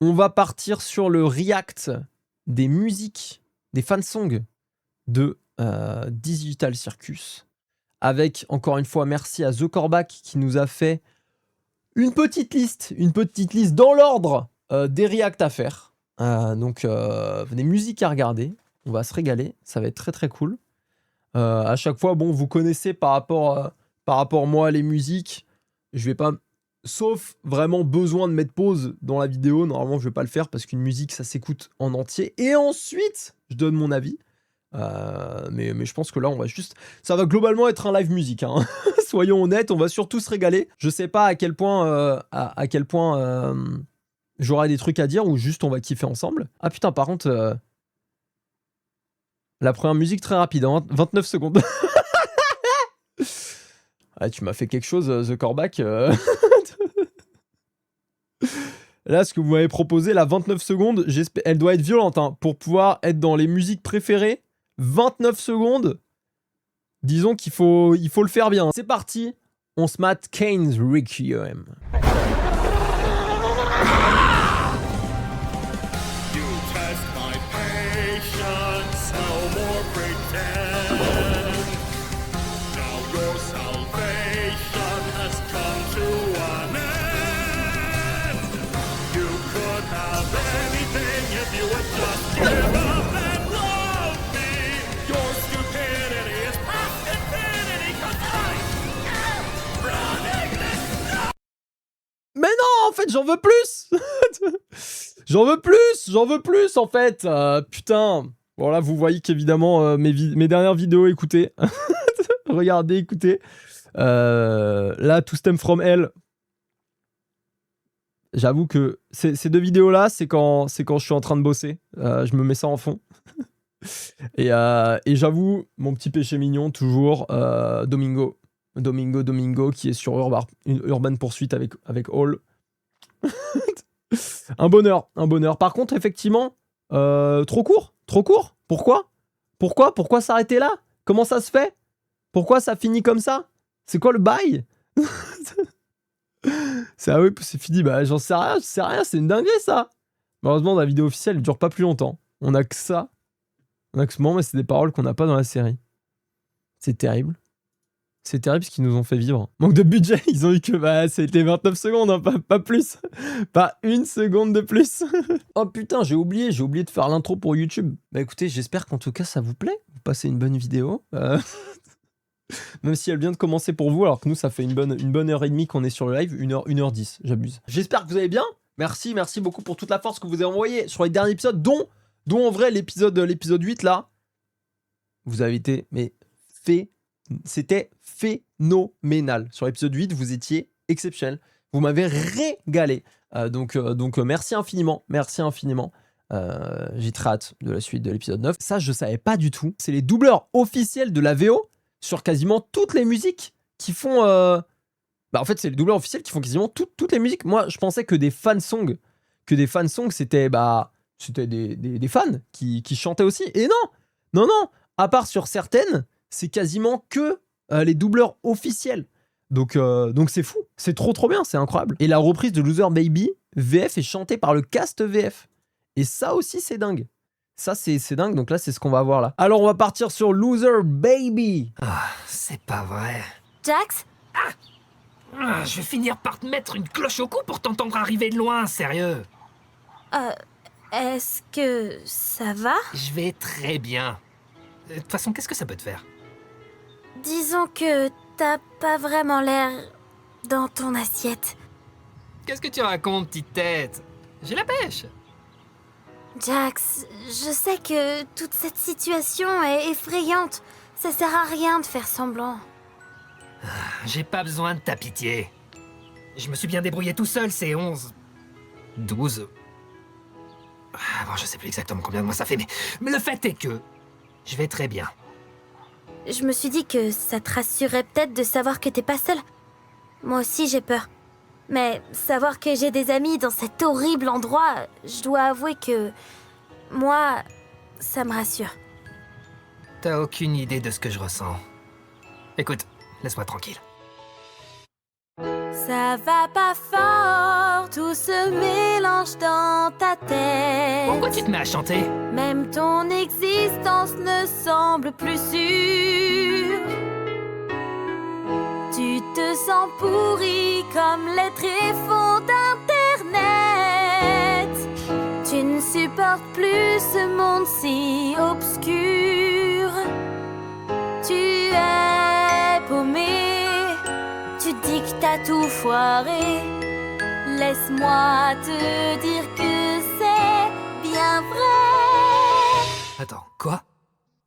On va partir sur le react des musiques, des fansongs de Digital Circus. Avec, encore une fois, merci à The Corbac qui nous a fait une petite liste dans l'ordre des reacts à faire. Donc, des musiques à regarder. On va se régaler. Ça va être très très cool. À chaque fois, bon, vous connaissez par rapport moi les musiques. Je vais pas, sauf vraiment besoin de mettre pause dans la vidéo. Normalement, je vais pas le faire parce qu'une musique, ça s'écoute en entier. Et ensuite, je donne mon avis. Mais je pense que là, on va juste... Ça va globalement être un live musique. Hein. Soyons honnêtes, on va surtout se régaler. Je sais pas à quel point, j'aurai des trucs à dire ou juste on va kiffer ensemble. Ah putain, par contre... La première musique très rapide, hein, 29 secondes. Ah, tu m'as fait quelque chose, The Corbac. Là, ce que vous m'avez proposé, la 29 secondes, elle doit être violente. Hein, pour pouvoir être dans les musiques préférées, 29 secondes, disons qu'il faut le faire bien. C'est parti, on se mate Kane's Requiem. Mais non, en fait, j'en veux plus. J'en veux plus, en fait. Putain. Bon, là, vous voyez qu'évidemment, mes dernières vidéos, écoutez. Regardez, écoutez. Là, To Stem From Hell. J'avoue que ces deux vidéos-là, c'est quand je suis en train de bosser. Je me mets ça en fond. Et j'avoue, mon petit péché mignon, toujours, Domingo, qui est sur Urban Pursuit avec Hall. un bonheur. Par contre, effectivement, trop court. Pourquoi s'arrêter là? Comment ça se fait? Pourquoi ça finit comme ça? C'est quoi le bail? C'est fini, bah j'en sais rien, c'est une dinguerie ça. Malheureusement, la vidéo officielle ne dure pas plus longtemps. On a que ça. On a que ce moment, mais c'est des paroles qu'on n'a pas dans la série. C'est terrible. C'est terrible ce qu'ils nous ont fait vivre. Manque de budget, ils ont eu que c'était 29 secondes, hein, pas plus. Pas une seconde de plus. Oh putain, j'ai oublié de faire l'intro pour YouTube. Bah écoutez, j'espère qu'en tout cas ça vous plaît. Vous passez une bonne vidéo. Même si elle vient de commencer pour vous, alors que nous ça fait une bonne heure et demie qu'on est sur le live, 1h10, j'abuse. J'espère que vous allez bien. Merci beaucoup pour toute la force que vous avez envoyée sur les derniers épisodes, dont en vrai l'épisode 8 là. Vous avez été, mais c'était phénoménal. Sur l'épisode 8, vous étiez exceptionnel. Vous m'avez régalé. Donc merci infiniment. J'ai très hâte de la suite de l'épisode 9. Ça, je savais pas du tout. C'est les doubleurs officiels de la VO sur quasiment toutes les musiques qui font... en fait, c'est les doubleurs officiels qui font quasiment toutes les musiques. Moi, je pensais que des fansongs, c'était des fans qui chantaient aussi. Et non. À part sur certaines, c'est quasiment que les doubleurs officiels. Donc c'est fou. C'est trop bien, c'est incroyable. Et la reprise de Loser Baby, VF est chantée par le cast VF. Et ça aussi, c'est dingue. Ça, c'est dingue. Donc là, c'est ce qu'on va voir là. Alors, on va partir sur Loser Baby. Ah, c'est pas vrai. Jax? Je vais finir par te mettre une cloche au cou pour t'entendre arriver de loin, sérieux. Est-ce que ça va? Je vais très bien. De toute façon, qu'est-ce que ça peut te faire? Disons que t'as pas vraiment l'air dans ton assiette. Qu'est-ce que tu racontes, petite tête? J'ai la pêche. Jax, je sais que toute cette situation est effrayante. Ça sert à rien de faire semblant. J'ai pas besoin de ta pitié. Je me suis bien débrouillé tout seul, c'est 11... 12... Bon, je sais plus exactement combien de mois ça fait, mais le fait est que... je vais très bien. Je me suis dit que ça te rassurerait peut-être de savoir que t'es pas seule. Moi aussi j'ai peur. Mais savoir que j'ai des amis dans cet horrible endroit, je dois avouer que... moi, ça me rassure. T'as aucune idée de ce que je ressens. Écoute, laisse-moi tranquille. Ça va pas fort, tout se mélange dans ta tête. Pourquoi tu te mets à chanter? Même ton existence ne semble plus sûre. Tu te sens pourri comme les tréfonds d'Internet. Tu ne supportes plus ce monde si obscur. Tu es paumé, tu dis que t'as tout foiré. Laisse-moi te dire que c'est bien vrai. Attends, quoi?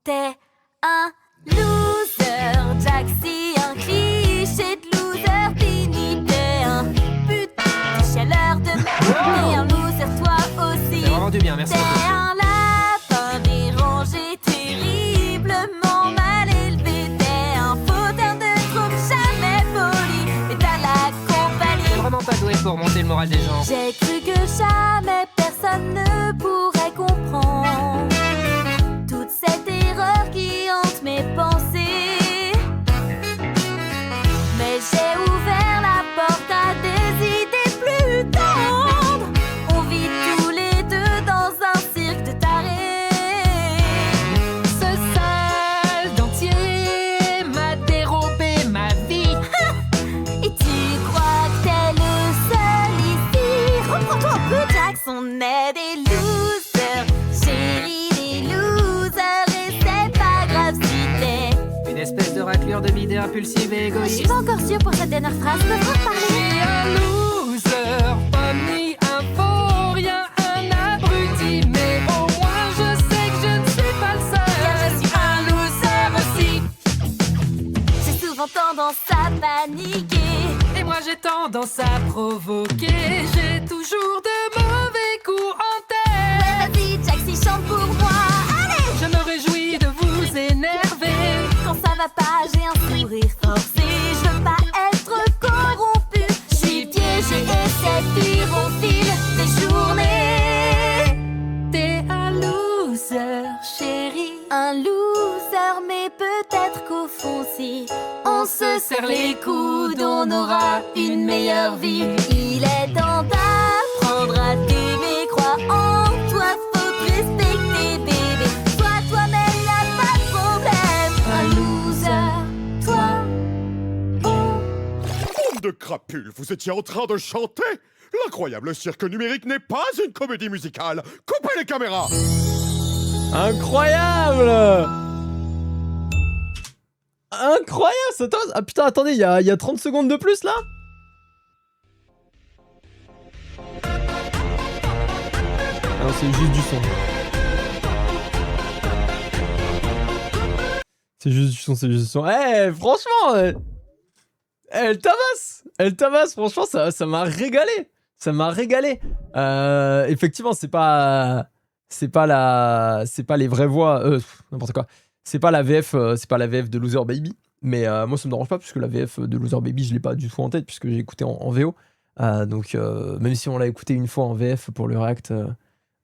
T'es un loser, Jaxi, un cliché de loser fini. T'es un putain de chaleur de merde. T'es un loser toi aussi. C'est vraiment du bien, merci T'es beaucoup. un lapin dérangé, terriblement mal élevé. T'es un fauteur de troupe jamais poli. Mais t'as la Je suis compagnie. vraiment pas doué pour monter le moral des gens. J'ai cru que jamais personne ne pourrait comprendre toute cette erreur qui hante mes pensées. Mais j'ai ouvert la porte à des idées plus tendres. On vit tous les deux dans un cirque de tarés. Ce sale dentier m'a dérobé ma vie. Et tu crois que t'es le seul ici? Reprends-toi un peu, Jax, on est des losers. Chérie, des losers, et c'est pas grave si t'es. Une espèce de raclure de bidée impulsive et Je égoïste. suis pas encore sûre pour cette dernière phrase, peux-tu Je parler? suis un loser, pas ni un faux rien, un abruti. Mais au moins je sais que je ne suis pas le seul. Car je suis un loser aussi. J'ai souvent tendance à paniquer. Et moi j'ai tendance à provoquer. J'ai toujours de mauvais coups en tête. Vas-y, Jaxi, chante pour moi. Allez! Je me réjouis de vous énerver. Quand ça va pas, j'ai un sourire forcé. Je veux pas être corrompu. Je suis piégée et c'est pire au fil des journées. T'es un loser, Chérie, un loser, mais peut-être qu'au fond, si on se serre les coudes, on aura une meilleure vie. Il est temps d'apprendre à t'aimer, crois en toi, faut te respecter, bébé. Sois toi-même, y'a pas de problème. Un loser, toi, Bande de crapules, vous étiez en train de chanter? L'incroyable cirque numérique n'est pas une comédie musicale. Coupez les caméras! Incroyable! Incroyable! Ça t'intéresse? Ah putain, attendez, il y a 30 secondes de plus là? Ah non, c'est juste du son. C'est juste du son, c'est juste du son. Eh, franchement, elle tabasse! Elle tabasse, franchement, ça m'a régalé! Ça m'a régalé! Effectivement, c'est pas les vraies voix, n'importe quoi. C'est pas la VF de Loser Baby, mais moi ça me dérange pas puisque la VF de Loser Baby je l'ai pas du tout en tête puisque j'ai écouté en VO. Donc même si on l'a écouté une fois en VF pour le React,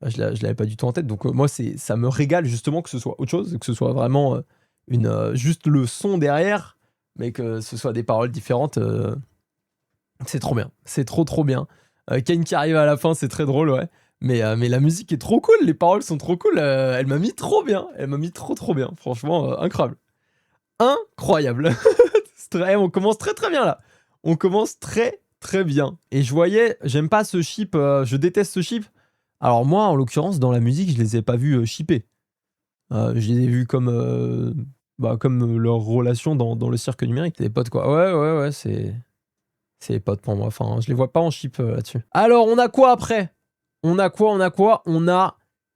je l'avais pas du tout en tête. Donc moi ça me régale justement que ce soit autre chose, que ce soit vraiment juste le son derrière, mais que ce soit des paroles différentes. C'est trop bien, c'est trop bien. Kane qui arrive à la fin, c'est très drôle, ouais. Mais la musique est trop cool, les paroles sont trop cool. Elle m'a mis trop bien, elle m'a mis trop bien. Franchement, incroyable. Incroyable. On commence très bien là. On commence très bien. Et je voyais, j'aime pas ce ship, je déteste ce ship. Alors moi, en l'occurrence, dans la musique, je les ai pas vus shipper. Je les ai vus comme leur relation dans le cirque numérique. C'est des potes quoi. Ouais, c'est des potes pour moi. Enfin, je les vois pas en ship là-dessus. Alors, on a quoi après? On a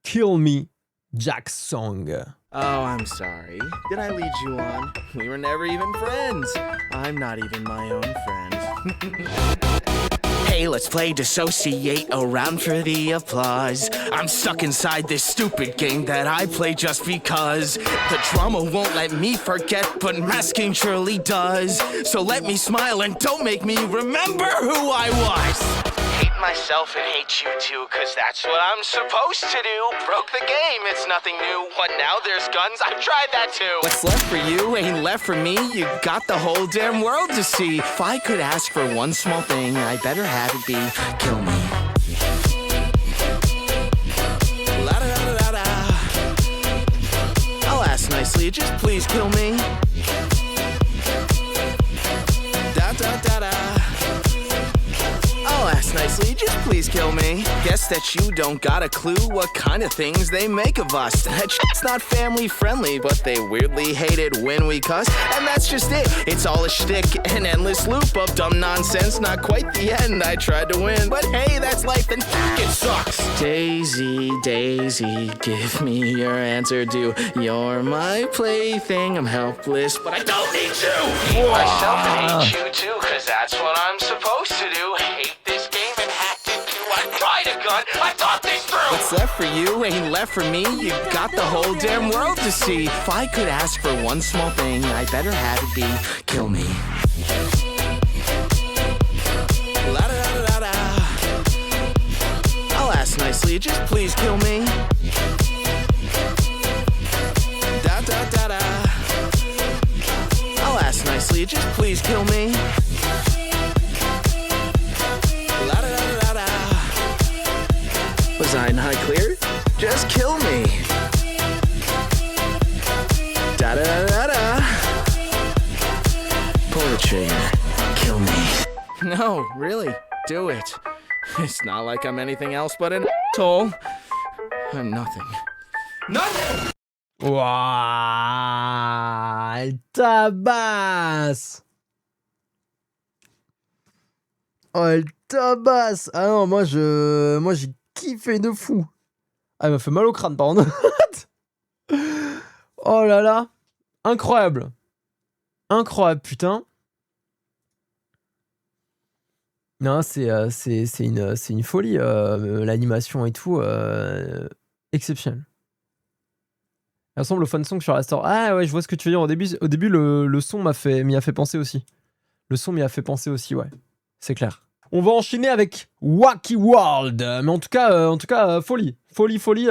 Kill Me, Jack's Song. Oh, I'm sorry. Did I lead you on? We were never even friends. I'm not even my own friend. Hey, let's play dissociate around for the applause. I'm stuck inside this stupid game that I play just because. The drama won't let me forget, but masking surely does. So let me smile and don't make me remember who I was. Hate myself and hate you too, cause that's what I'm supposed to do. Broke the game, it's nothing new. What now, there's guns? I've tried that too. What's left for you ain't left for me. You got the whole damn world to see. If I could ask for one small thing, I better have it be kill me. La-da-da-da-da. I'll ask nicely, just please kill me. Da-da-da-da. I'll ask nicely, just please kill me. Guess that you don't got a clue what kind of things they make of us. That shit's not family friendly, but they weirdly hate it when we cuss. And that's just it, it's all a shtick, an endless loop of dumb nonsense. Not quite the end, I tried to win, but hey, that's life and it sucks. Daisy, Daisy, give me your answer due. You're my plaything, I'm helpless, but I don't need to. Myself and hate you too, cause that's what I'm supposed to do. Hate this game and hacked it too. I tried a gun, I thought this through. What's left for you ain't left for me. You got the whole damn world to see. If I could ask for one small thing, I better have it be kill me. La-da-da-da-da. I'll ask nicely, just please kill me. Da-da-da-da. I'll ask nicely, just please kill me. La-da-da-da-da. Was I in high clear? Just kill me. Da-da-da-da-da. Pull the trigger. Kill me. No, really, do it. It's not like I'm anything else but an asshole. I'm nothing. Nothing! Ouah, elle tabasse. Oh, elle tabasse. Ah non, moi j'ai kiffé de fou. Ah, elle m'a fait mal au crâne, pardon. Oh là là, incroyable. Incroyable, putain. Non, c'est une folie, l'animation et tout, exceptionnel. Elle ressemble au fun song sur la store. Ah ouais, je vois ce que tu veux dire. Au début le son m'y a fait penser aussi. Le son m'y a fait penser aussi, ouais. C'est clair. On va enchaîner avec Wacky World. Mais en tout cas, folie. Folie,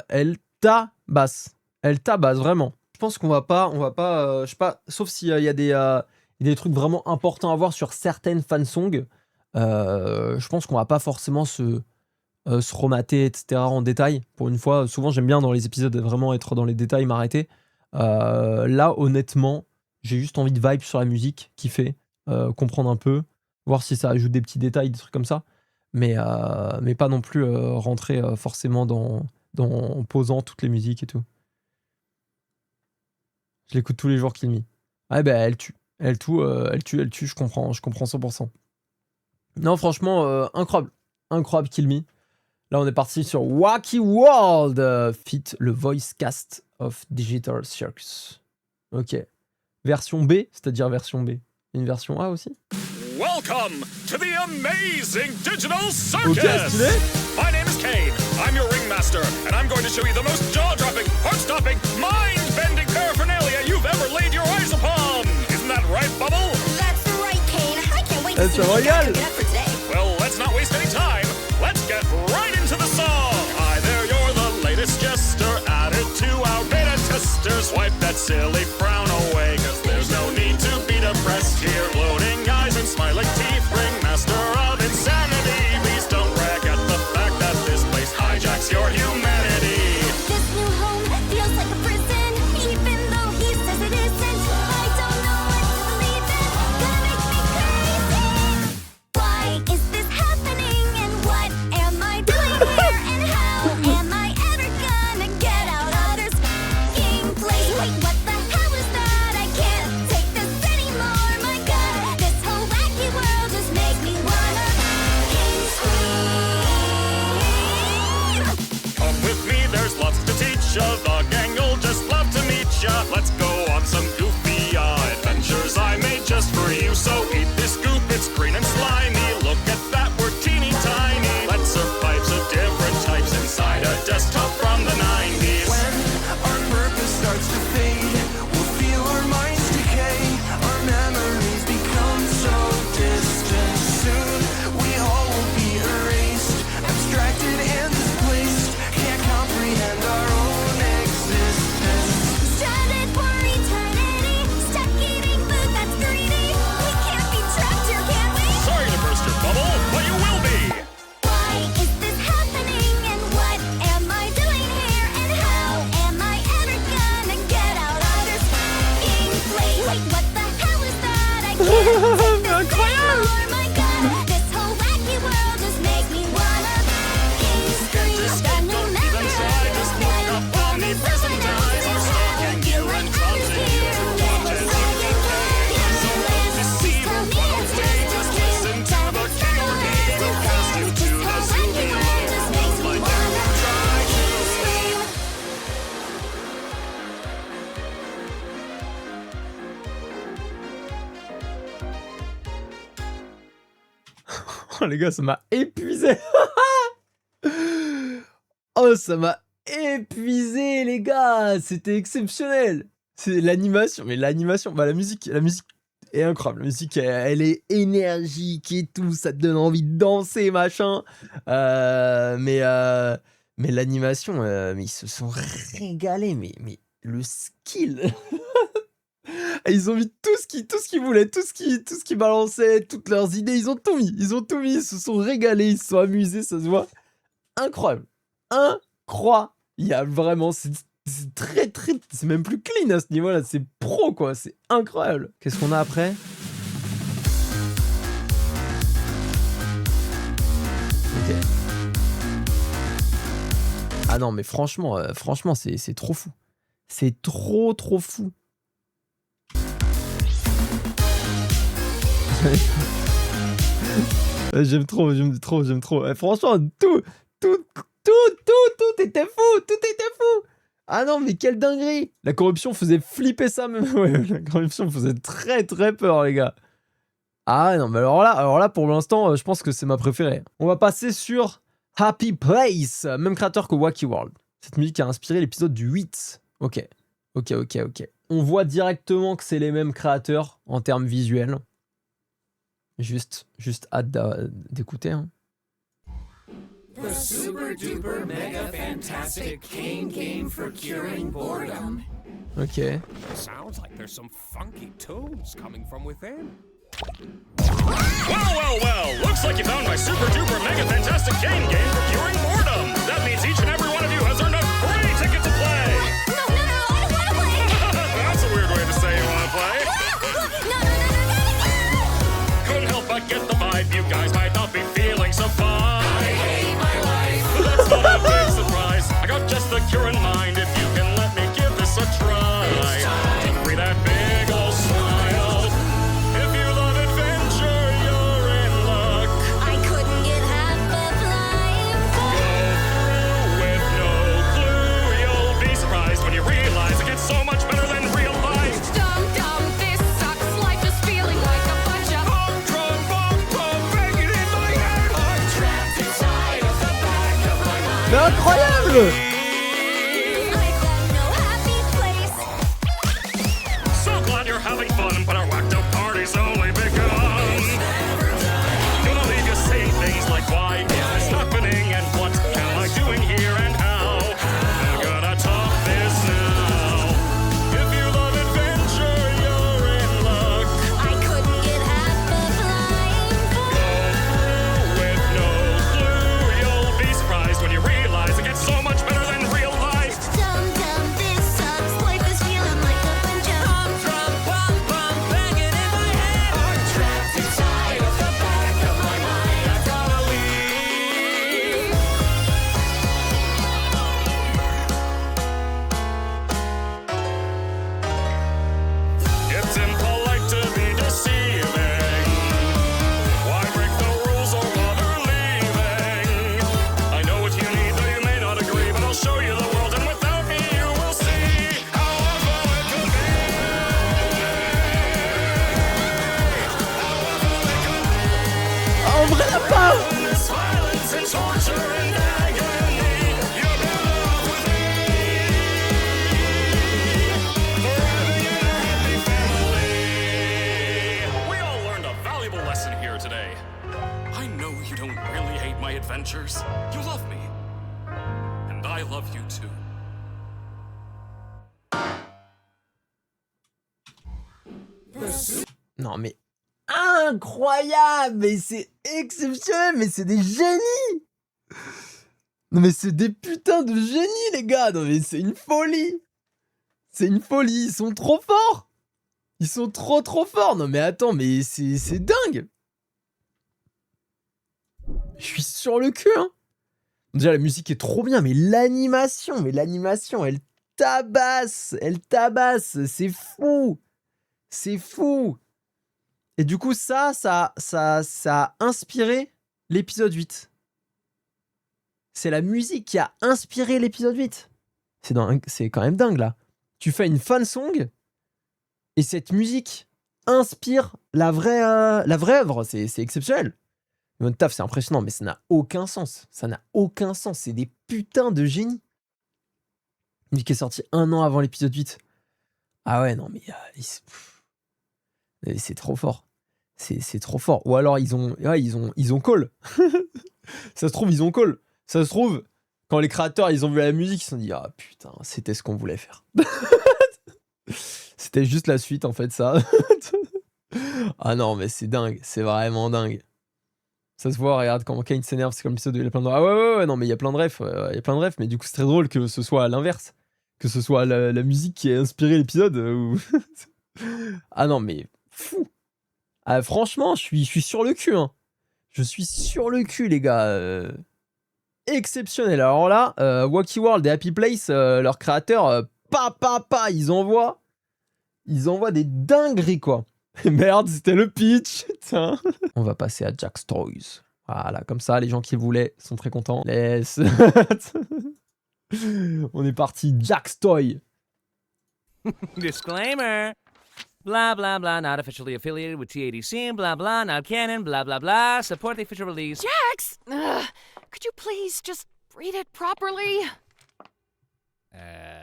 elle tabasse. Elle tabasse, vraiment. Je pense qu'on va pas, je sais pas, sauf s'il y a des trucs vraiment importants à voir sur certaines fansongs. Je pense qu'on va pas forcément se remater, etc. en détail. Pour une fois, souvent j'aime bien dans les épisodes vraiment être dans les détails, m'arrêter. Là, honnêtement, j'ai juste envie de vibe sur la musique, kiffer, comprendre un peu, voir si ça ajoute des petits détails, des trucs comme ça. Mais pas non plus rentrer forcément en posant toutes les musiques et tout. Je l'écoute tous les jours, Kill Me. Ouais, bah elle tue, je comprends 100%. Non, franchement, incroyable Kill Me. Là, on est parti sur Wacky World, fit le voice cast of Digital Circus. Ok. Version B, c'est-à-dire version B. Une version A aussi? Welcome to the amazing Digital Circus! Ok, stylé. My name is Kane. I'm your ringmaster, and I'm going to show you the most jaw-dropping, heart-stopping, mind-bending paraphernalia you've ever laid your eyes upon. Isn't that right, Bubble? That's right, Kane. I can't wait to see Ça what you got régale. cooking up for today. Well, let's not waste any time. Let's get right into the song. Hi there, you're the latest jester added to our beta testers. Wipe that silly frown away, cause there's no need to be depressed here. Gloating eyes and smiling teeth, ringmaster of insanity. Please don't brag at the fact that this place hijacks your humanity. This new home feels like a prison, even though he says it isn't. I don't know what to believe in. Gonna make me crazy. Why is this happening? And what am I doing here? And how am I ever gonna get out of this fucking place? Wait, what the hell is that? I can't take this anymore. My God, this whole wacky world just makes me wanna scream. Come with me, there's lots to teach ya. The gang will just love to meet ya. Let's go on some goofy adventures I made just for you. So eat this goop, it's green and slimy. Look at that, we're teeny tiny. Let's serve pipes of different types inside a desktop from the 90s. When our purpose starts to fade, we'll feel our minds decay. Our memories become so distant. Soon we all will be erased. Oh, les gars, ça m'a épuisé. Oh, ça m'a épuisé, les gars. C'était exceptionnel. C'est l'animation. Mais l'animation, bah, la musique est incroyable. La musique, elle est énergique et tout. Ça te donne envie de danser, machin. Mais l'animation, mais ils se sont régalés. Mais le skill. Ils ont mis tout ce qu'ils voulaient, tout ce qui balançait, toutes leurs idées, ils ont tout mis, ils se sont régalés, ils se sont amusés, ça se voit. Incroyable. Incroyable, vraiment, c'est très, c'est même plus clean à ce niveau-là, c'est pro, quoi, c'est incroyable. Qu'est-ce qu'on a après? Ok. Ah non, mais franchement, c'est trop fou. C'est trop fou. J'aime trop. Franchement, tout était fou. Ah non, mais quelle dinguerie. La corruption faisait flipper ça même. Ouais, la corruption faisait très peur, les gars. Ah non, mais alors là, pour l'instant, je pense que c'est ma préférée. On va passer sur Happy Place, même créateur que Wacky World. Cette musique a inspiré l'épisode du 8. Ok. On voit directement que c'est les mêmes créateurs en termes visuels. Juste hâte d'écouter. Hein. The super duper mega fantastic cane game for curing boredom. Ok. Sounds like there's some funky tunes coming from within. Well, looks like you found my super duper mega fantastic game for curing boredom. That means each and every one of you has earned a free ticket to play. No, I don't want to play. That's a weird way to say you want to play. No. Couldn't help but get the vibe, you guys might not be feeling so fine. I hate my life. That's not a big surprise. I got just the cure in mind. If you can let me give this a try. Free that big old smile. If you love adventure, you're in luck. I couldn't get half of life. Go through with no clue. You'll be surprised when you realize it gets so much better than real life. Dumb, this sucks. Life is feeling like a bunch of Humdrum, banging in my head. I'm trapped inside of the back of my mind. Mais incroyable! I have no happy place. So glad you're having fun, but our whacked out party's only begun. Gonna leave you saying things like why is this happening and what am I doing here and how? I'm gonna talk this now. If you love adventure, you're in luck. I couldn't get half of life. With no clue, you'll be surprised when you realize it gets so much better than real life. Dumb, this sucks. Life is feeling like a bunch of Humdrum, banging in my head. I'm trapped inside of the back of my mind. I've gotta leave. It's impolite to be deceiving. Why break the rules or bother leaving? I know what you need, though you may not agree, but I'll show you the world, and without me you will see how awful it could be. En vrai, la part! This violence and torture and agony, you're better off with me. Forever you're a happy family. We all learned a valuable lesson here today. I know you don't really hate my adventures. You love me. And I love you too. Non mais incroyable, mais c'est exceptionnel, mais c'est des génies. Non mais c'est des putains de génies, les gars. Non mais c'est une folie. Ils sont trop forts. Ils sont trop forts. Non mais attends, mais c'est dingue. Je suis sur le cul, hein. Déjà la musique est trop bien, mais l'animation, elle tabasse, c'est fou. C'est fou. Et du coup, ça a inspiré l'épisode 8. C'est la musique qui a inspiré l'épisode 8. C'est quand même dingue, là. Tu fais une fan song et cette musique inspire la vraie œuvre. C'est exceptionnel. Votre taf, c'est impressionnant, mais ça n'a aucun sens. Ça n'a aucun sens. C'est des putains de génies. Lui qui est sorti 1 an avant l'épisode 8. Ah ouais, non, mais c'est trop fort. C'est trop fort. Ou alors, ils ont call. Ça se trouve, ils ont call. Ça se trouve, quand les créateurs, ils ont vu la musique, ils se sont dit, ah putain, c'était ce qu'on voulait faire. C'était juste la suite, en fait, ça. Ah non, mais c'est dingue. C'est vraiment dingue. Ça se voit, regarde, quand Kane s'énerve, c'est comme l'épisode où il y a plein de... Ah ouais, non, mais il y a plein de refs. Il y a plein de refs, mais du coup, c'est très drôle que ce soit à l'inverse. Que ce soit la musique qui ait inspiré l'épisode. Ah non, mais fou. Ah, franchement, je suis sur le cul. Hein. Je suis sur le cul, les gars. Exceptionnel. Alors là, Wacky World et Happy Place, leurs créateurs, ils envoient des dingueries, quoi. Merde, c'était le pitch. Putain. On va passer à Jack's Toys. Voilà, comme ça, les gens qui voulaient sont très contents. Laisse. On est parti, Jack's Toy. Disclaimer. Blah, blah, blah, not officially affiliated with TADC, blah, blah, not canon, blah, blah, blah. Support the official release. Jax! Could you please just read it properly?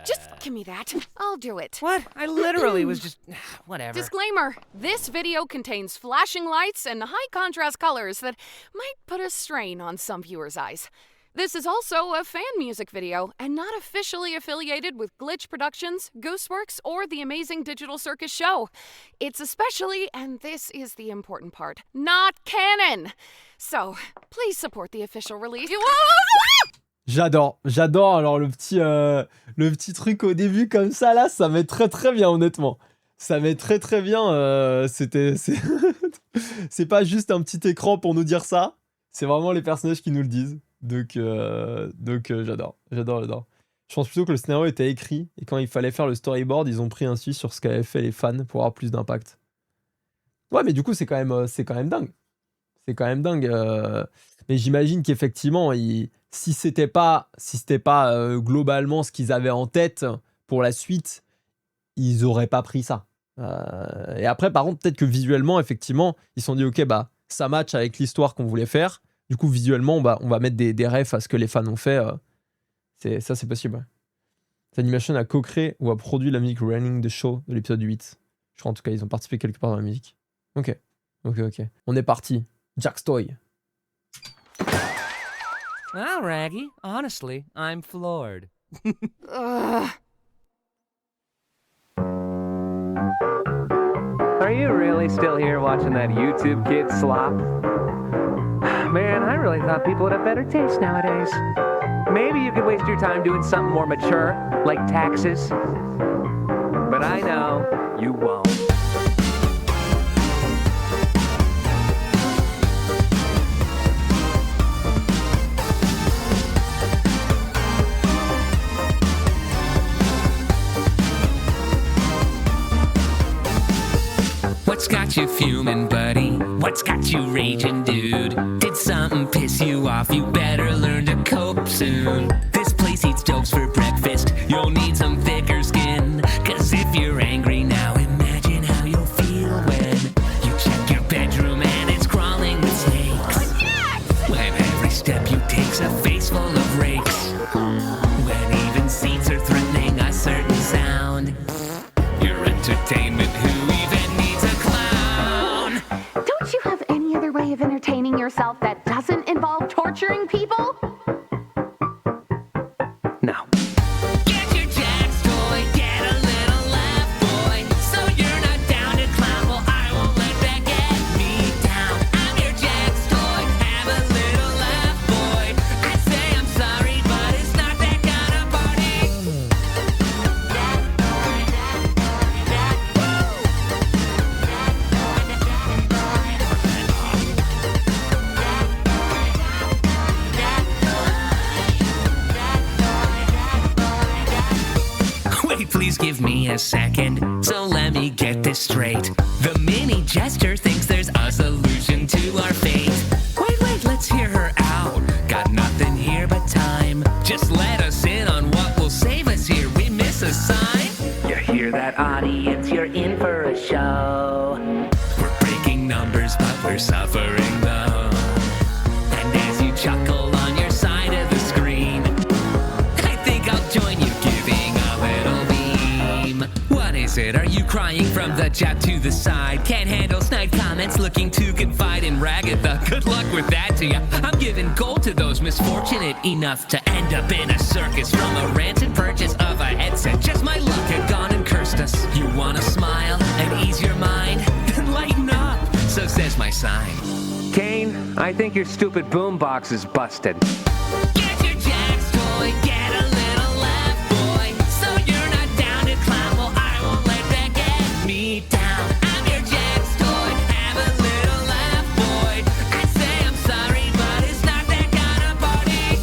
Just give me that. I'll do it. What? I literally was just... Whatever. Disclaimer. This video contains flashing lights and high contrast colors that might put a strain on some viewers' eyes. This is also a fan music video and not officially affiliated with Glitch Productions, Gooseworks, or the Amazing Digital Circus Show. It's especially, and this is the important part, not canon. So, please support the official release. J'adore. Alors le petit truc au début comme ça là, ça met très très bien honnêtement. Ça met très très bien. C'est pas juste un petit écran pour nous dire ça. C'est vraiment les personnages qui nous le disent. Donc j'adore. Je pense plutôt que le scénario était écrit et quand il fallait faire le storyboard, ils ont pris un suivi sur ce qu'avaient fait les fans pour avoir plus d'impact. Ouais, mais du coup c'est quand même dingue. C'est quand même dingue. Mais j'imagine qu'effectivement, si c'était pas globalement ce qu'ils avaient en tête pour la suite, ils auraient pas pris ça. Et après, par contre, peut-être que visuellement, effectivement, ils se sont dit, ok, bah ça match avec l'histoire qu'on voulait faire. Du coup, visuellement, on va mettre des refs à ce que les fans ont fait. C'est possible. Ouais. Cette animation a co-créé ou a produit la musique Running the Show de l'épisode 8. Je crois en tout cas, ils ont participé quelque part dans la musique. Ok. On est parti. Jack's Toy. Well, Raggy, honestly, I'm floored. Are you really still here watching that YouTube kid slop? Man, I really thought people would have better taste nowadays. Maybe you could waste your time doing something more mature, like taxes. But I know you won't. What's got you fuming, buddy? What's got you raging, dude? Did something piss you off? You better learn to cope soon. This place eats jokes for breakfast. You'll need some thicker skin. Cause if you're angry now, imagine how you'll feel when you check your bedroom and it's crawling with snakes. When every step you take's a face full of rakes. When even seats are threatening a certain sound. Your entertainment, who even needs a clown? Don't you have any other way of entertaining yourself that doesn't involve torturing people? No. Get your Jack's Toy, get a little laugh, boy. So you're not down to clown, well, I won't let that get me down. I'm your Jack's Toy, have a little laugh, boy. I say I'm sorry, but it's not that kind of party. Wait, please give me a second. So let me get this straight. The mini jester thinks there's a solution to our fate. Wait, let's hear her out. Got nothing here but time. Just let us in on what will save us here. We miss a sign. You hear that, audience? You're in for a show. We're breaking numbers, but we're suffering though. it. Are you crying from the jab to the side? Can't handle snide comments, looking to confide in Ragatha. Good luck with that to ya. I'm giving gold to those misfortunate enough to end up in a circus from a rancid purchase of a headset. Just my luck had gone and cursed us. You wanna smile and ease your mind? Then lighten up, so says my sign. Kane, I think your stupid boombox is busted. Get your Jack's toy, get a little laugh, boy. So you're not down to clown, well I won't let that get me down. I'm your Jack's toy, have a little laugh, boy. I'd say I'm sorry, but it's not that kind of party.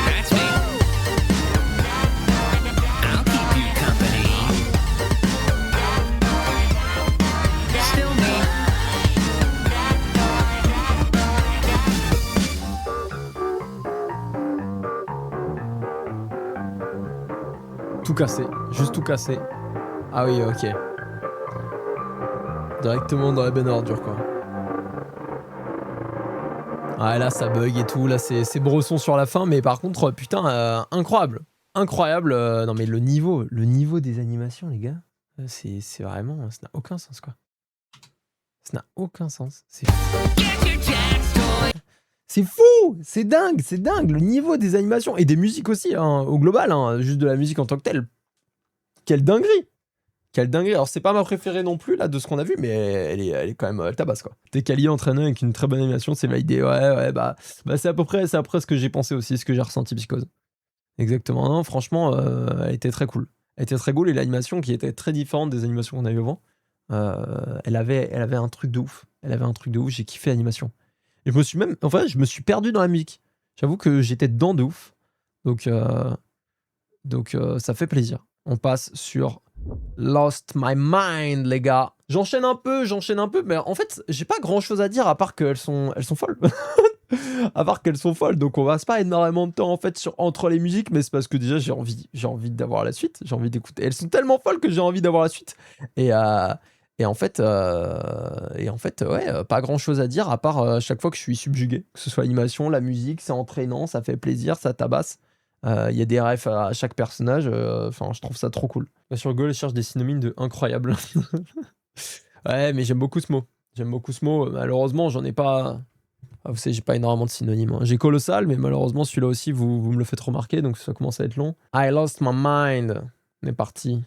That's me. I'll keep you company. Still me. Tout cassé, juste tout cassé. Ah oui, ok. Directement dans la benne à ordures, quoi. Ah là, ça bug et tout, là c'est bresson sur la fin, mais par contre, putain, incroyable. Incroyable. Non mais le niveau des animations, les gars, c'est vraiment... Ça n'a aucun sens, quoi. Ça n'a aucun sens. C'est fou, c'est dingue, le niveau des animations et des musiques aussi, hein, au global, hein, juste de la musique en tant que telle. Quelle dinguerie. Alors c'est pas ma préférée non plus là de ce qu'on a vu, mais elle est quand même tabasse, quoi. T'es quali entraîné avec une très bonne animation, c'est validé. Ouais, bah c'est à peu près ce que j'ai pensé aussi, ce que j'ai ressenti Psychose. Exactement. Non, franchement, elle était très cool. Elle était très cool et l'animation qui était très différente des animations qu'on a eu avant. Elle avait un truc de ouf. J'ai kiffé l'animation. Et je me suis perdu dans la musique. J'avoue que j'étais dedans de ouf. Donc ça fait plaisir. On passe sur Lost My Mind, les gars. J'enchaîne un peu, mais en fait, j'ai pas grand chose à dire à part qu'elles sont folles. À part qu'elles sont folles, donc on passe pas énormément de temps en fait entre les musiques, mais c'est parce que déjà j'ai envie d'avoir la suite, j'ai envie d'écouter. Elles sont tellement folles que j'ai envie d'avoir la suite. Et en fait, ouais, pas grand chose à dire à part chaque fois que je suis subjugué, que ce soit l'animation, la musique, c'est entraînant, ça fait plaisir, ça tabasse. Il y a des refs à chaque personnage, enfin je trouve ça trop cool. Là, sur Google, je cherche des synonymes de incroyable. Ouais, mais j'aime beaucoup ce mot. Malheureusement, j'en ai pas. Ah, vous savez, j'ai pas énormément de synonymes, hein. J'ai colossal, mais malheureusement, celui-là aussi, vous me le faites remarquer, donc ça commence à être long. I lost my mind. On est parti.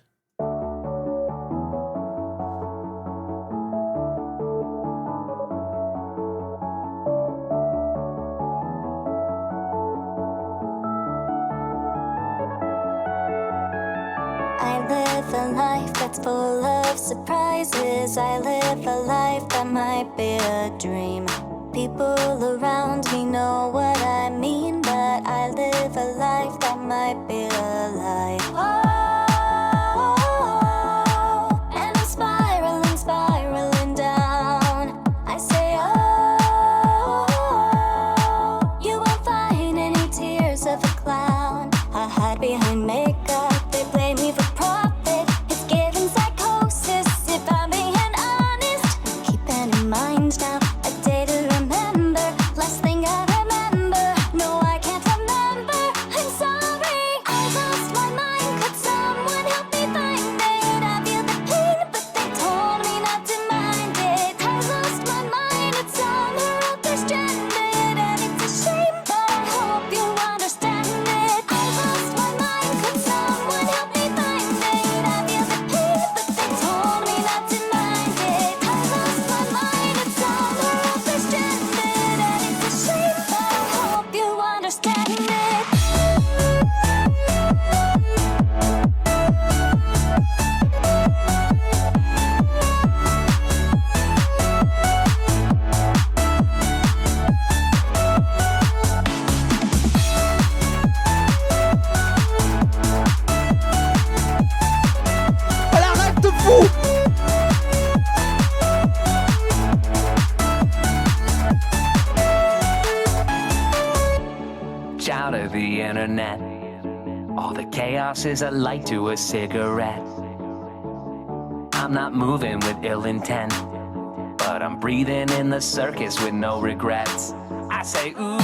I live a life that's full of surprises. I live a life that might be a dream. People around me know what I mean, but I live a life that might be a lie. Oh, and I'm spiraling down. I say, oh, you won't find any tears of a clown. I hide behind makeup. They blame me for profit. It's giving psychosis if I'm being honest. Keeping in mind now. Out of the internet, all the chaos is a light to a cigarette. I'm not moving with ill intent, but I'm breathing in the circus with no regrets. I say, ooh,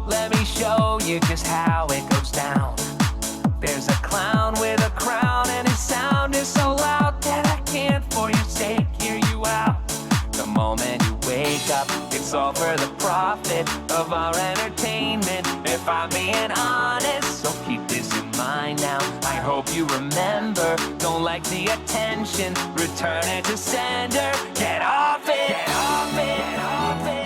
let me show you just how it goes down. profit of our entertainment, if I'm being honest. So keep this in mind now, I hope you remember. Don't like the attention, return it to sender. Get off it, get off it, get off it.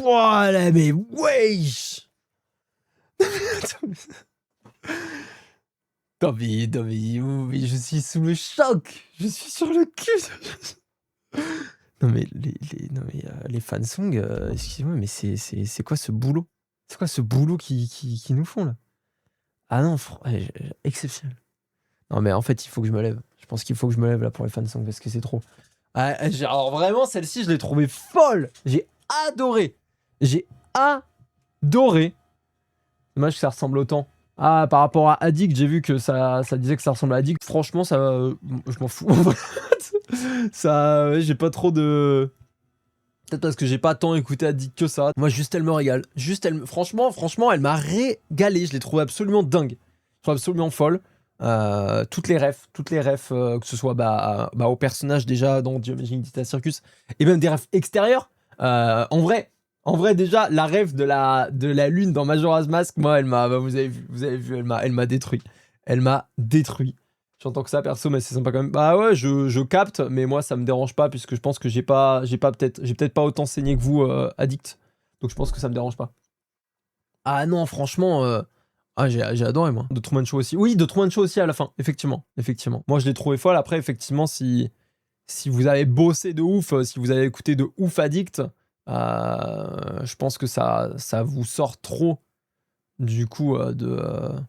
Voilà, mais wesh. Non mais je suis sous le choc. Je suis sur le cul. Non mais les fansongs, excusez-moi, mais c'est quoi ce boulot? C'est quoi ce boulot qui nous font là? Ah non, exceptionnel. Non mais en fait, il faut que je me lève. Je pense qu'il faut que je me lève là pour les fansongs parce que c'est trop. Alors vraiment, celle-ci, je l'ai trouvée folle. J'ai adoré. Dommage que ça ressemble autant. Ah, par rapport à Addict, j'ai vu que ça disait que ça ressemble à Addict. Franchement, ça, je m'en fous. Ça, ouais, j'ai pas trop de... Peut-être parce que j'ai pas tant écouté Addict que ça. Moi, juste elle me régale. Franchement, elle m'a régalé. Je l'ai trouvée absolument dingue. Je l'ai trouvée absolument folle. Toutes les refs, que ce soit au personnage déjà dans The Amazing Dita Circus, et même des refs extérieurs. En vrai, déjà, la ref de la lune dans Majora's Mask, moi, elle m'a, vous avez vu, elle m'a détruit. Elle m'a détruit. J'entends que ça, perso, mais c'est sympa quand même. Bah ouais, je capte, mais moi, ça me dérange pas, puisque je pense que j'ai peut-être pas autant saigné que vous, Addict. Donc je pense que ça me dérange pas. Ah non, franchement, j'ai adoré, moi. The Truman Show aussi. Oui, The Truman Show aussi à la fin, effectivement. Moi, je l'ai trouvé folle. Après, effectivement, si vous avez bossé de ouf, si vous avez écouté de ouf Addict, je pense que ça vous sort trop du coup de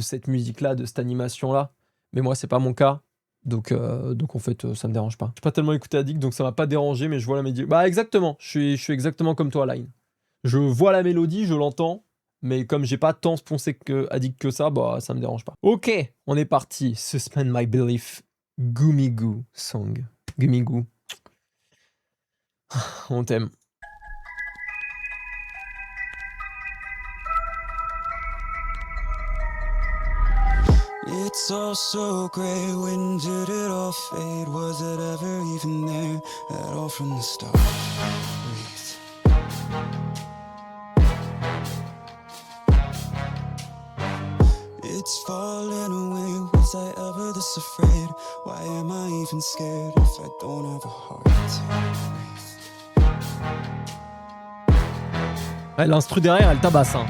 cette musique-là, de cette animation-là. Mais moi, c'est pas mon cas. Donc en fait, ça me dérange pas. J'ai pas tellement écouté Addict, donc ça m'a pas dérangé, mais je vois la mélodie. Bah exactement, je suis exactement comme toi, Line. Je vois la mélodie, je l'entends, mais comme j'ai pas tant poncé Addict que ça, bah ça me dérange pas. Ok, on est parti. Suspend My Belief, Gumi Goo Song. Gumi Goo. On t'aime. It's all so grey, when did it all fade? Was it ever even there at all from the start? Breathe. It's falling away, was I ever this afraid? Why am I even scared if I don't have a heart? Ouais, l'instru derrière, elle tabasse, hein.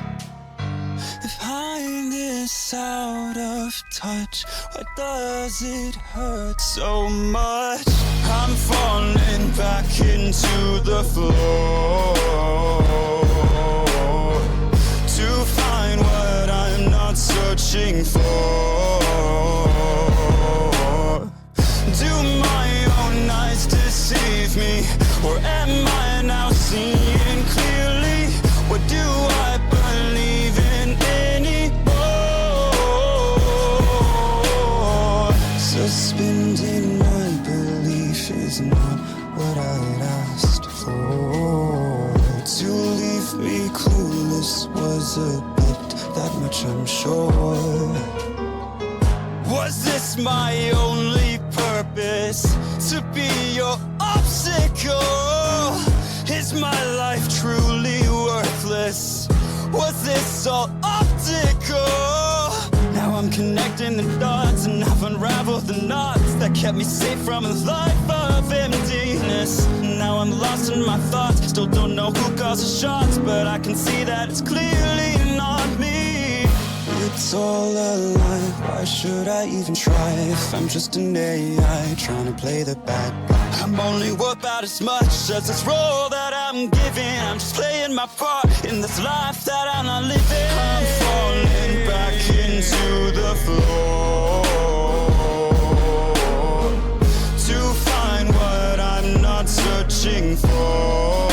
If I'm this out of touch, why does it hurt so much? I'm falling back into the floor to find what I'm not searching for. Do my own eyes deceive me, or am I now seeing clearly? What do I believe in anymore? Suspending my belief is not what I had asked for. To leave me clueless was a bit, that much I'm sure. Was this my only purpose? To be your obstacle? Is my life truly worthless? Was this all optical? connecting the dots, and I've unraveled the knots that kept me safe from a life of emptiness. Now I'm lost in my thoughts, still don't know who calls the shots, but I can see that it's clearly not me. It's all a lie, why should I even try if I'm just an AI trying to play the bad guy? I'm only worth about as much as this role that I'm giving. I'm just playing my part in this life that I'm not living. I'm falling back into the floor to find what I'm not searching for.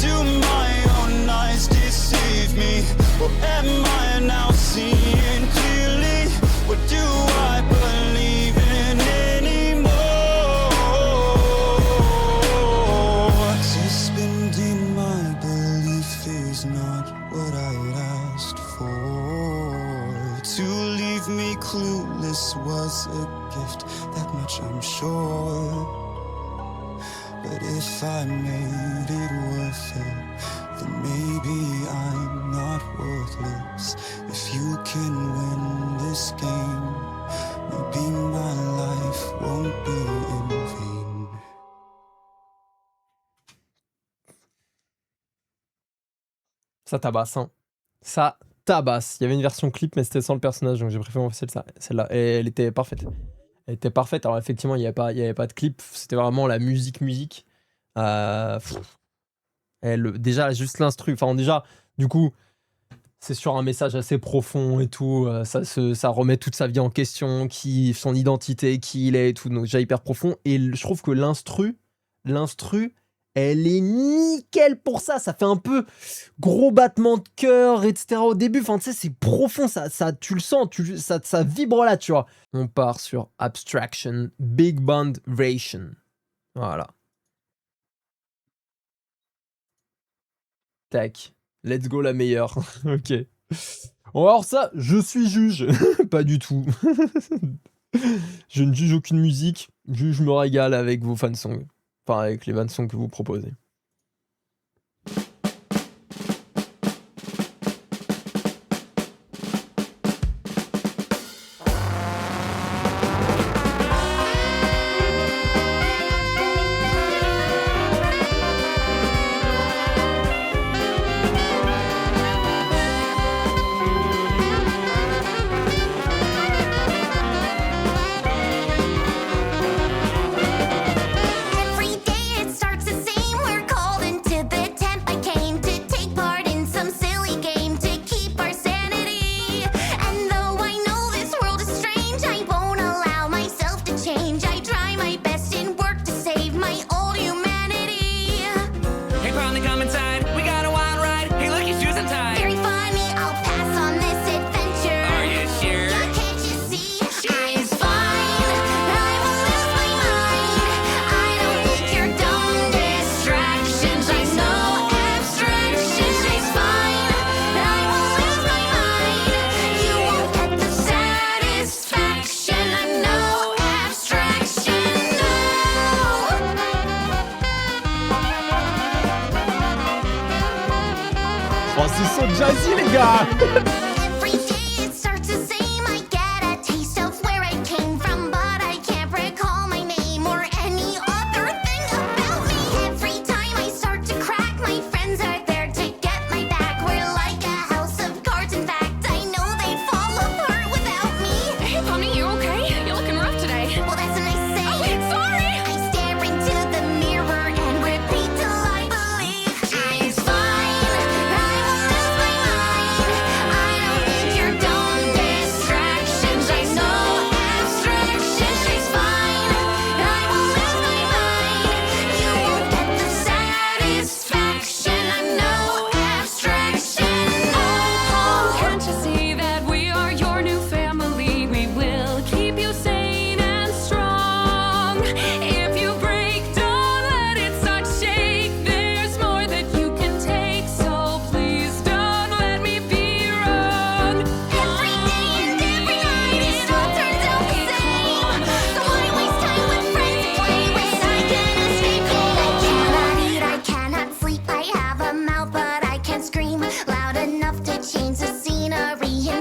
Do my own eyes deceive me, or am I now seeing clearly? What do I believe in anymore? Suspending my belief is not what I asked for. To leave me clueless was a gift, that much I'm sure. But if I made it worth it, then maybe I'm not worthless. If you can win this game, maybe my life won't be in vain. Ça tabasse, hein. Ça tabasse. Il y avait une version clip, mais c'était sans le personnage, donc j'ai préféré en officiel celle-là. Et elle était parfaite. Elle était parfaite. Alors effectivement, il y avait pas de clip. C'était vraiment la musique. Déjà, juste l'instru. Enfin, déjà, du coup, c'est sur un message assez profond et tout. Ça remet toute sa vie en question, son identité, qui il est et tout. Donc déjà hyper profond. Et je trouve que l'instru, elle est nickel pour ça. Ça fait un peu gros battement de cœur, etc. au début. Enfin, tu sais, c'est profond. Ça, tu le sens. Ça vibre là, tu vois. On part sur Abstraction, Big Band Ration. Voilà. Tac. Let's go la meilleure. Ok. Alors ça, je suis juge. Pas du tout. Je ne juge aucune musique. Je me régale avec vos fansongs. Enfin, avec les fansongs que vous proposez. Every day it starts the same. We're called into the tent by Cain to take part in some silly game to keep our sanity. And though I know this world is strange, I won't allow myself to change. I try my best and work to save my old humanity. Hey, finally come inside. We got a wild ride. Hey, look, your shoes untied. Very funny, I'll pass on this adventure. Are you sure? Yeah, can't you see? It's fine. I will lose my mind. I don't need your dumb distractions. I know abstractions. It's fine. I will lose my mind. You won't get the satisfaction. I'm no abstraction. Oh, c'est so jazzy, les gars. Every day it starts the same. I get a taste of where I came from, but I can't recall my name or any other thing about me. Every time I start to crack, my friends are there to get my back. We're like a house of cards. In fact, I know they'd fall apart without me. Hey, Bunny, you okay? You're looking rough today. Well, that's a nice say. Oh, sorry. I stare into the mirror and repeat till I believe it's fine. I will lose my mind. I don't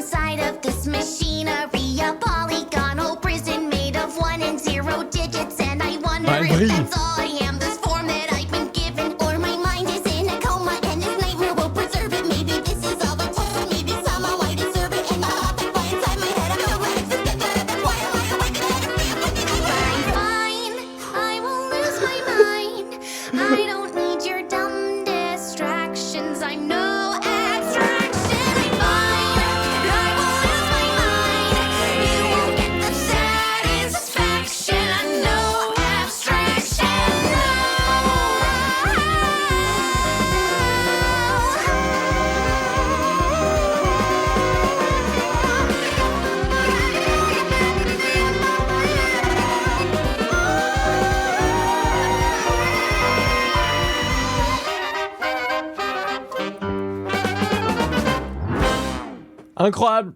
inside of this machinery, a polygonal prison made of 1 and 0 digits, and I wonder Ah, elle if brille. that's all I am, this form that I've been given, or my mind is in a coma and this nightmare will preserve it. Maybe this is all the time, maybe somehow I deserve it, and I'll have to fly inside my head. I'm so glad it's just that, that's why I lie awake and I can see everything. But I'm fine, I won't lose my mind. I don't need your dumb distractions, I'm no abstraction. I'm fine, I won't lose my mind. You won't get the satisfaction, I'm no abstraction. Incroyable,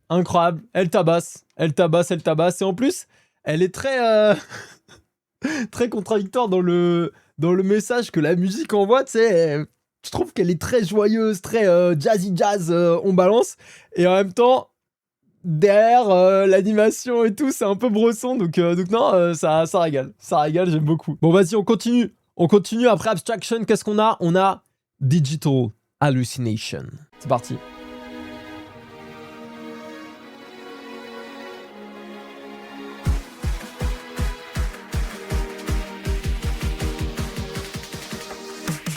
incroyable. Elle tabasse, elle tabasse, elle tabasse. Et en plus, elle est très, très contradictoire dans le message que la musique envoie. Tu sais, je trouve qu'elle est très joyeuse, très jazzy jazz, on balance. Et en même temps, derrière l'animation et tout, c'est un peu brosson. Donc non, ça régale. Ça régale, j'aime beaucoup. Bon, vas-y, on continue. On continue. Après Abstraction, qu'est-ce qu'on a? On a Digital Hallucination. C'est parti.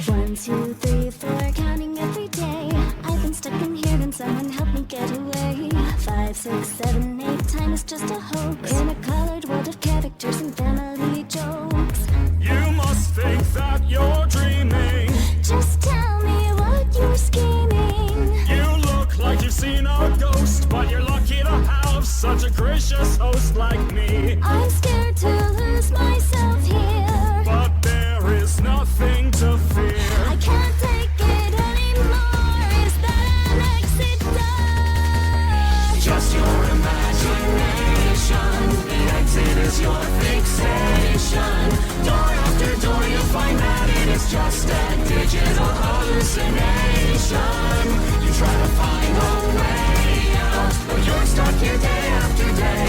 One, two, three, four, counting every day. I've been stuck in here and someone help me get away. 5, 6, 7, 8, time is just a hoax. In a colored world of characters and family jokes. You must think that you're dreaming. Just tell me what you're scheming. You look like you've seen a ghost, but you're lucky to have such a gracious host like me. I'm scared to lose myself here, But there is nothing to fear. I can't take it anymore. Is that an exit door? Just your imagination. The exit is your fixation. Door after door, you find that it is just a digital hallucination. You try to find a way out, but you're stuck here day after day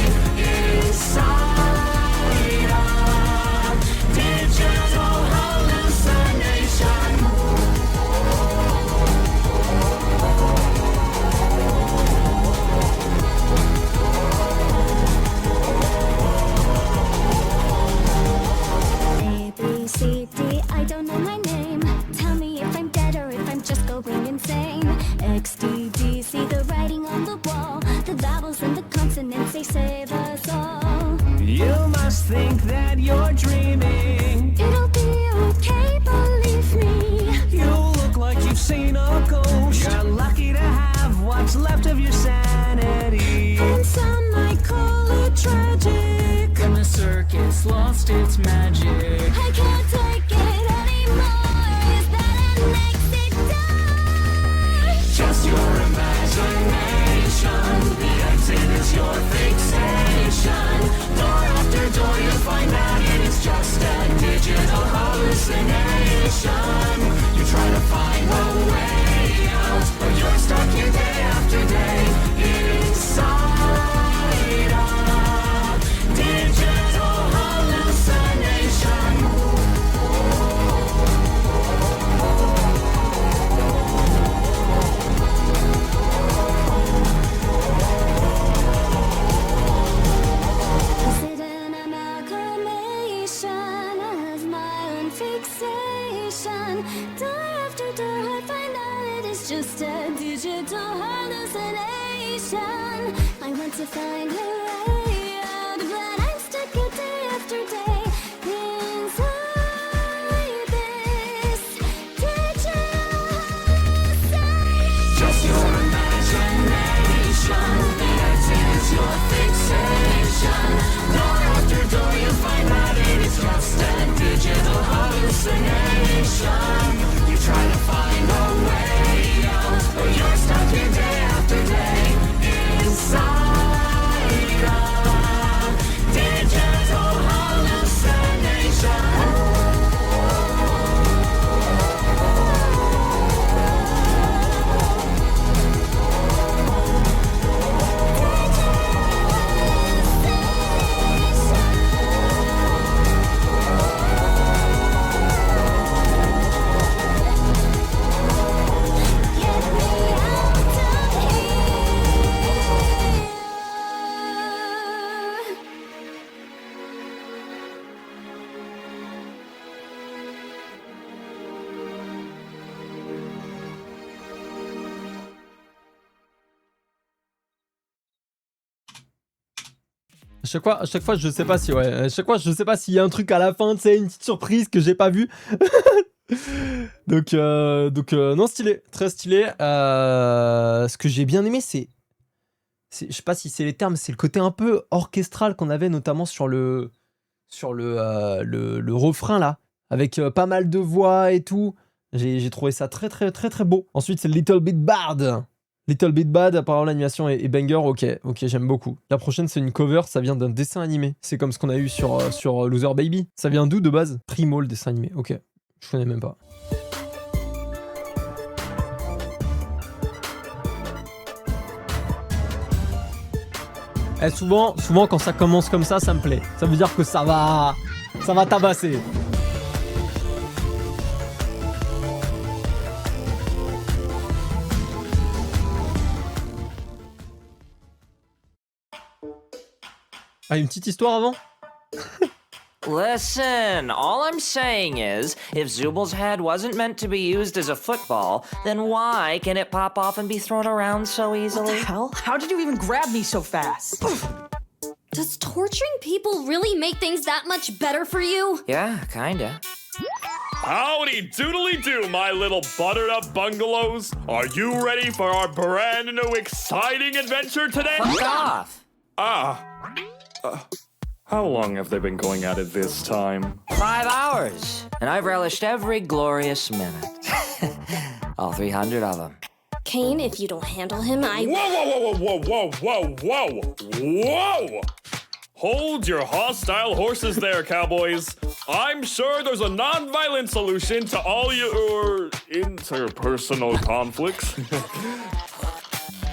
inside a digital hallucination. A, B, C, D, I don't know my name. Tell me if I'm dead or if I'm just going insane. X, D, D, see the writing on the wall. The vowels and the consonants, they save us all. You must think that you're dreaming. It'll be okay, believe me. You look like you've seen a ghost. You're lucky to have what's left of your sanity. And some might call it tragic. And the circuit's lost its magic. I can't take it anymore. Is that an exit door? Just your imagination. The exit is your fixation. Door after door, you find that it is just a digital hallucination. You try to find a way out, but you're stuck here day after day inside a digital hallucination. Is it an amalgamation of my own fixation? Door after door, I find out it is just a digital hallucination. I want to find a way out, but I'm stuck here day after day inside this digital hallucination. Just your imagination. The exit is your fixation. Door after door, you find that it is just a digital hallucination. You try to find a way out, but you're stuck here day after day inside a digital hallucination. À chaque fois, je sais pas si, ouais. À chaque fois, je sais pas s'il y a un truc à la fin, tu sais, une petite surprise que j'ai pas vue. donc, non, stylé, très stylé. Ce que j'ai bien aimé, c'est, je sais pas si c'est les termes, c'est le côté un peu orchestral qu'on avait notamment sur le refrain là, avec pas mal de voix et tout. J'ai trouvé ça très beau. Ensuite, c'est Little Bit Bad. Little Bit Bad, apparemment l'animation est banger, ok, j'aime beaucoup. La prochaine, c'est une cover, ça vient d'un dessin animé. C'est comme ce qu'on a eu sur Loser Baby. Ça vient d'où de base? Primo, le dessin animé, ok. Je connais même pas. Et souvent quand ça commence comme ça me plaît. Ça veut dire que ça va tabasser. Ah, une petite histoire avant? Listen, all I'm saying is, if Zubal's head wasn't meant to be used as a football, then why can it pop off and be thrown around so easily? What the hell? How did you even grab me so fast? Does torturing people really make things that much better for you? Yeah, kinda. Howdy doodly do, my little buttered up bungalows. Are you ready for our brand new exciting adventure today? Fuck off! How long have they been going at it this time? 5 hours, and I've relished every glorious minute. All 300 of them. Kane, if you don't handle him, I... Whoa! Hold your hostile horses there, cowboys. I'm sure there's a non-violent solution to all your interpersonal conflicts.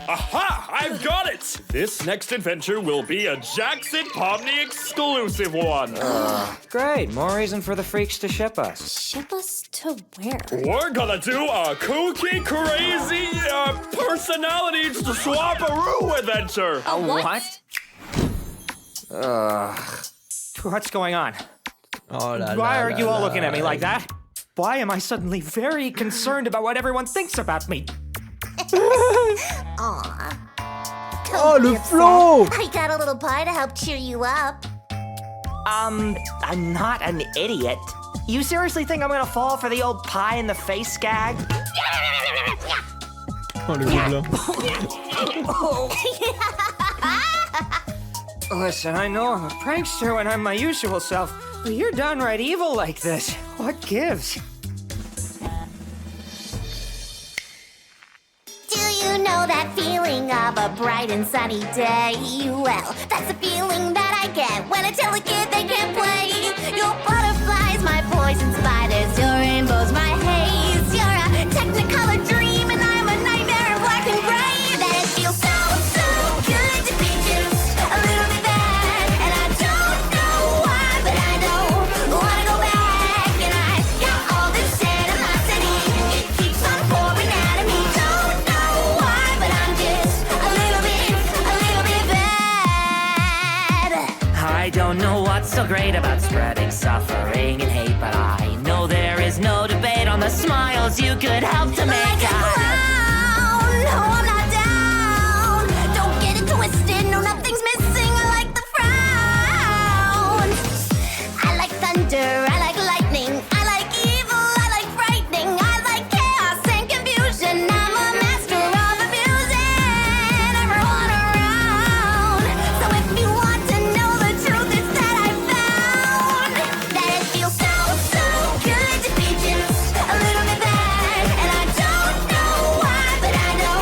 Aha! I've got it! This next adventure will be a Jackson Pomni exclusive one. Great, more reason for the freaks to ship us. Ship us to where? We're gonna do a kooky, crazy, personality swap-a-roo adventure. A what? What's going on? Oh la Why are you all looking at me like that? Why am I suddenly very concerned about what everyone thinks about me? Aw. Oh, le flow! I got a little pie to help cheer you up. I'm not an idiot. You seriously think I'm gonna fall for the old pie in the face gag? Oh, le gobelin. Listen, I know I'm a prankster when I'm my usual self, but you're downright evil like this. What gives? Do you know that feeling of a bright and sunny day? Well, that's the feeling that I get when I tell a kid they can't play. Your butterflies, my poison spiders, your rainbows, my haze. You're a technicolor dream and I'm a nightmare in black and gray. That it feels so good to be just a little bit bad. And I don't know why, but I don't wanna go back. And I got all this animosity, it keeps on pouring out of me. Don't know why, but I'm just a little bit bad. I don't know what's so great about spreading suffering and hate, but I know there is no debate on the smiles you could help to make. Like a clown, no, I'm not down. Don't get it twisted, no, nothing's missing. I like the frown. I like thunder, I like lightning. I like evil, I like frightening. I like chaos and confusion. I'm a master of abusing everyone around. So if you want to know the truth, it's that I found that it feels so good to be just a little bit bad. And I don't know why, but I know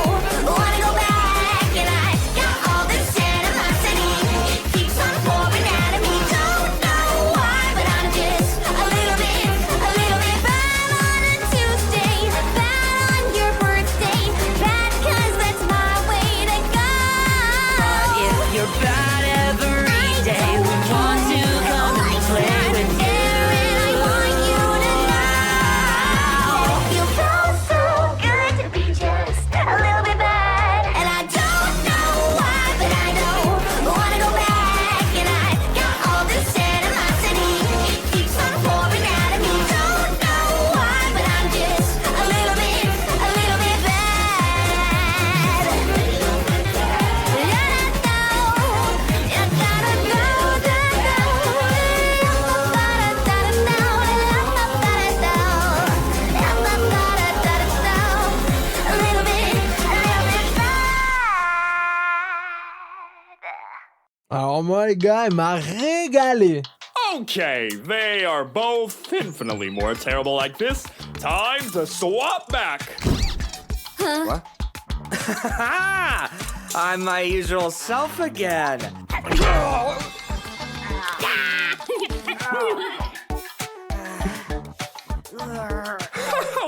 Alors moi les gars, elle m'a régalé. Okay, they are both infinitely more terrible like this. Time to swap back. What? I'm my usual self again.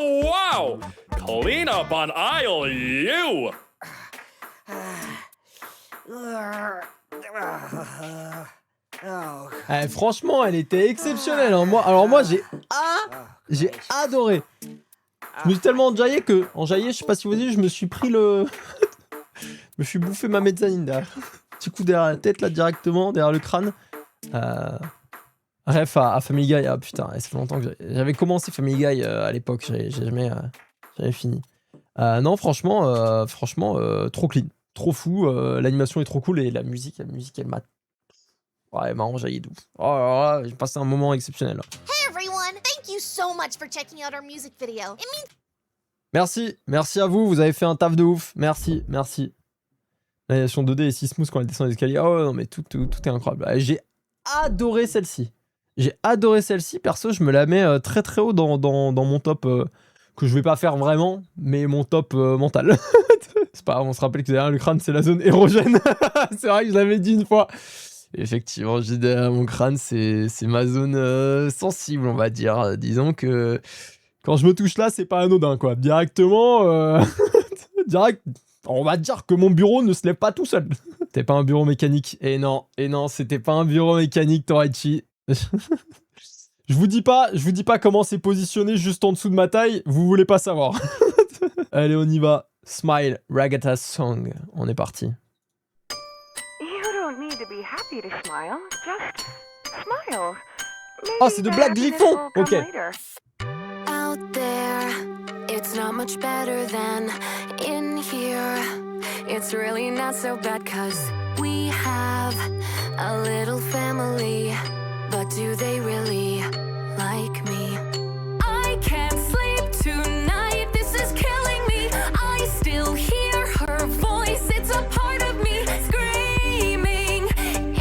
Wow! Clean up on aisle U! Franchement, elle était exceptionnelle. Hein. Alors moi, j'ai adoré. Je me suis tellement enjaillé que, je sais pas si vous avez vu, je me suis pris le... je me suis bouffé ma mezzanine derrière. Petit coup derrière la tête, là, directement, derrière le crâne. Bref, à Family Guy, ah putain, ça fait longtemps que j'avais commencé Family Guy à l'époque, j'ai jamais fini. Non, franchement, trop clean, trop fou, l'animation est trop cool et la musique elle m'a... Ouais, elle m'a enjaillé de ouf. Oh là là, j'ai passé un moment exceptionnel. Là. Hey everyone, thank you so much for checking out our music video. It means Merci à vous, vous avez fait un taf de ouf, merci. L'animation 2D est si smooth quand elle descend les escaliers, oh non mais tout est incroyable. J'ai adoré celle-ci. Perso, je me la mets très très haut dans mon top, que je vais pas faire vraiment, mais mon top mental. C'est pas grave, on se rappelle que derrière le crâne, c'est la zone érogène. C'est vrai que je l'avais dit une fois. Et effectivement, j'ai derrière mon crâne, c'est ma zone sensible, on va dire. Disons que quand je me touche là, c'est pas anodin, quoi. Directement, direct, on va dire que mon bureau ne se lève pas tout seul. C'était pas un bureau mécanique. Et non, c'était pas un bureau mécanique, Toraichi. Je vous dis pas comment c'est positionné juste en dessous de ma taille, vous voulez pas savoir. Allez, on y va. Smile, Ragata Song. On est parti. You don't need to be happy to smile. Just smile. Oh, c'est de Black Glyphon. Ok. Out there, it's not much better than in here. It's really not so bad 'cause we have a little family. But do they really like me? I can't sleep tonight, this is killing me. I still hear her voice, it's a part of me screaming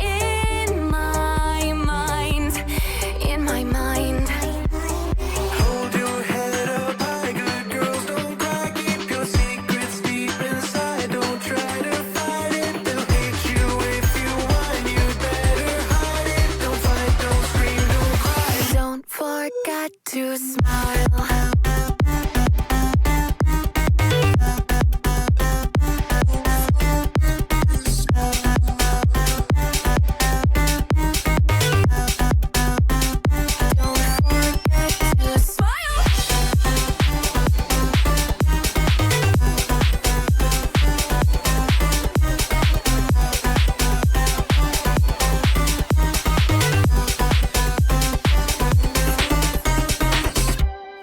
in my mind, Hold your head up high, good girls, don't cry. Keep your secrets deep inside, don't try to fight it. They'll hate you if you whine, you better hide it. Don't fight, don't scream, don't cry. Don't forget to smile.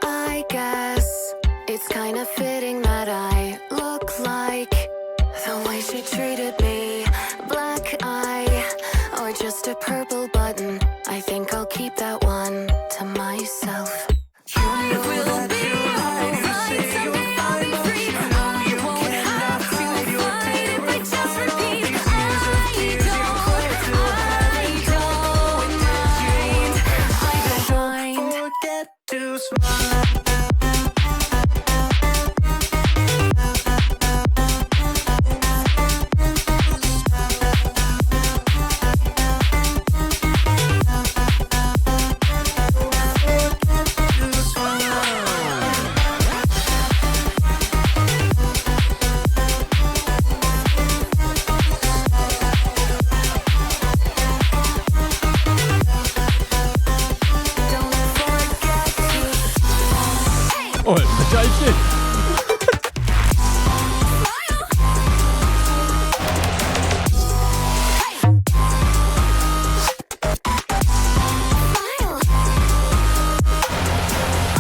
I guess it's kind of fitting that I look like the way she treated me. Black eye or just a purple button. I think I'll keep that one to myself. I will be alright, someday I'll be free. I won't have to fight if I just repeat. I don't mind. Forget to smile. Oh, elle m'a terrifié.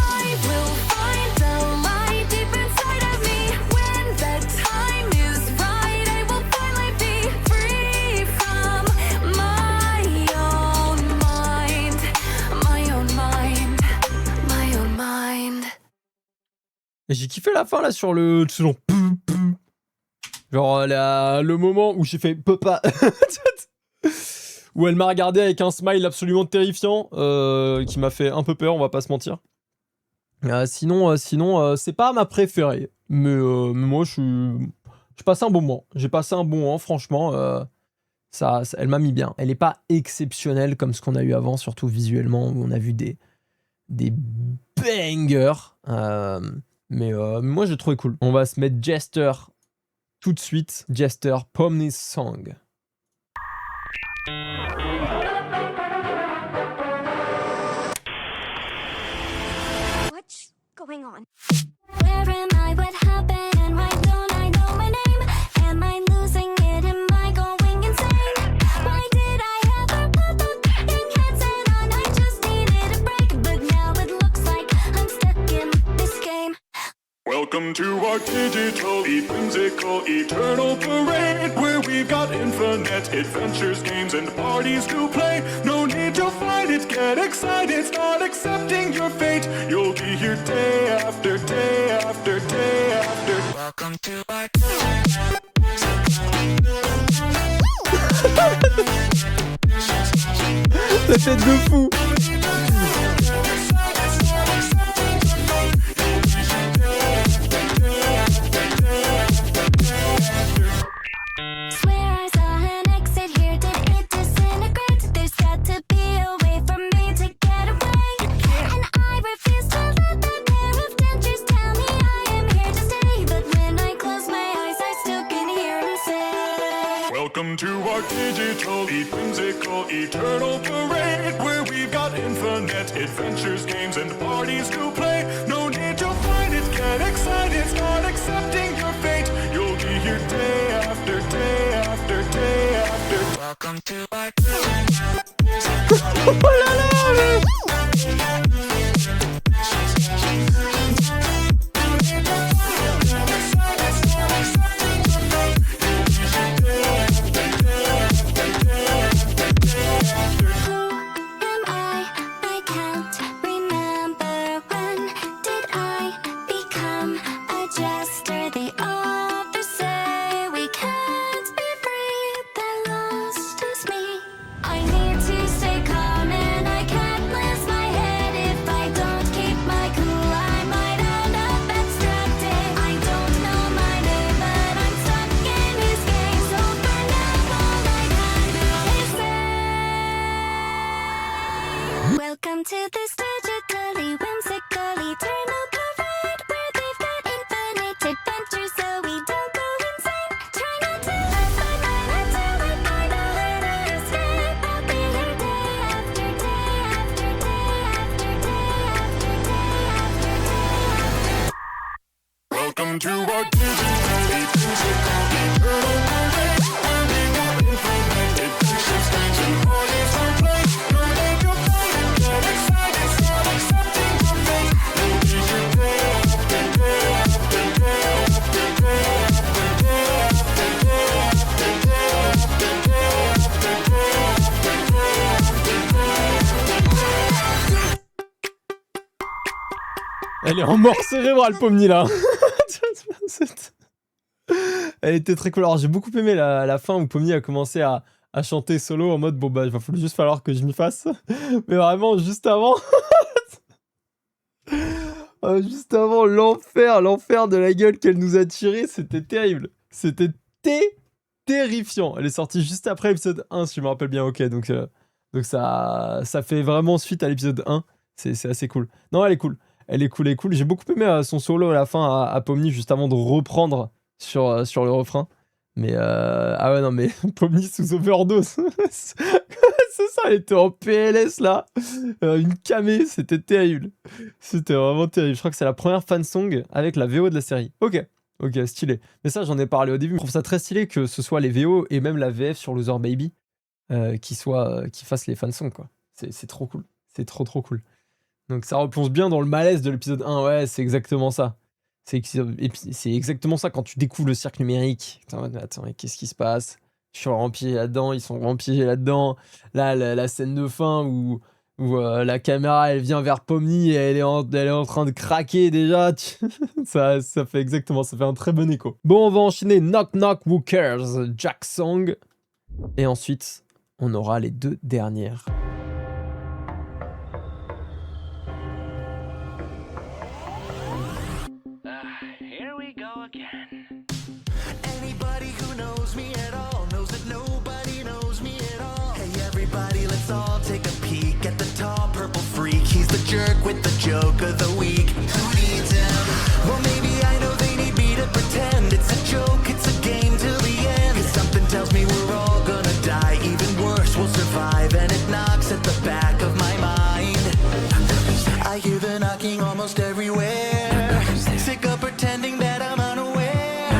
I will find the light deep inside of me. When the time is right, I will finally be free from my own mind. My own mind. My own mind. Et j'ai kiffé la fin là sur le genre genre le moment où j'ai fait papa. où elle m'a regardé avec un smile absolument terrifiant, qui m'a fait un peu peur, on va pas se mentir. Sinon, c'est pas ma préférée, mais moi je passe un bon moment. J'ai passé un bon moment, franchement, elle m'a mis bien. Elle est pas exceptionnelle comme ce qu'on a eu avant, surtout visuellement, où on a vu des bangers, mais moi j'ai trouvé cool. On va se mettre Jester tout de suite, Jester, Pomni's Song. What's going on? Where am I? What happened? Why don't I know my name? Am I losing it? Am I going insane? Why did I ever pop up in headset on? I just needed a break, but now it looks like I'm stuck in this game. Welcome to our digital, whimsical, eternal parade, where we've got infinite adventures, games, and parties to play. No need to fight it, get excited, start accepting your fate. You'll be here day after day after day after. Welcome to our La tête de fou. Swear I saw an exit here. Did it disintegrate? There's got to be a way for me to get away. And I refuse to let that pair of dentures tell me I am here to stay. But when I close my eyes, I still can hear him say. Welcome to our digital, whimsical, eternal parade, where we've got infinite adventures, games, and parties to play. No need to fight it, get excited, start accepting your fate. You'll be here day after day after day after. Welcome to our I can't remember when did I become a jester. The others say we can't be free. The lost is me. I need to stay calm and I can't lose my head. If I don't keep my cool, I might end up abstracting. I don't know my name, but I'm stuck in his game. So for now, all I can do is say, welcome to this digitally whimsical eternal parade, where they've got infinite adventures, so we don't go insane. Try not to let my mind until we find a way to escape. I'll be here day after day after day after day after day after day after. Welcome to our digital, whimsical, eternal parade, where we've got infinite adventures, games, and parties to play. No need to fight it, get excited, start accepting your fate. You'll be here day after day after day after day after day after day after day after day after day after day after day. Elle est en mort cérébrale, Pomni, là. Elle était très cool. Alors, j'ai beaucoup aimé la fin où Pomni a commencé à chanter solo en mode bon, bah, il va juste falloir que je m'y fasse. Mais vraiment, juste avant. Juste avant, l'enfer de la gueule qu'elle nous a tiré, c'était terrible. C'était terrifiant. Elle est sortie juste après l'épisode 1, si je me rappelle bien. Ok, donc ça fait vraiment suite à l'épisode 1. C'est assez cool. Non, elle est cool. Elle est cool. J'ai beaucoup aimé son solo à la fin à Pomni, juste avant de reprendre sur le refrain. Mais ah ouais, non, mais Pomni sous overdose. C'est ça, elle était en PLS là. Une camée, c'était terrible. C'était vraiment terrible. Je crois que c'est la première fansong avec la VO de la série. Ok, stylé. Mais ça, j'en ai parlé au début. Je trouve ça très stylé que ce soit les VO et même la VF sur Loser Baby qui fassent les fansongs, quoi. C'est trop cool. C'est trop cool. Donc ça replonge bien dans le malaise de l'épisode 1. Ouais, c'est exactement ça. C'est exactement ça quand tu découvres le cirque numérique. Attends, mais qu'est-ce qui se passe? Je suis rempli là-dedans, ils sont remplis là-dedans. Là, la scène de fin où la caméra, elle vient vers Pomni et elle est en train de craquer déjà. ça fait exactement, ça fait un très bon écho. Bon, on va enchaîner Knock Knock Who Cares, Jack Song. Et ensuite, on aura les 2 dernières. Here we go again. Anybody who knows me at all knows that nobody knows me at all. Hey everybody, let's all take a peek at the tall purple freak. He's the jerk with the joke of the week. Who needs him? Well, maybe I know they need me to pretend it's a joke, it's a game till the end. 'Cause something tells me we're all gonna die. Even worse, we'll survive, and it knocks at the back of my mind. I hear the knocking almost everywhere. Sick of pretending that I'm unaware.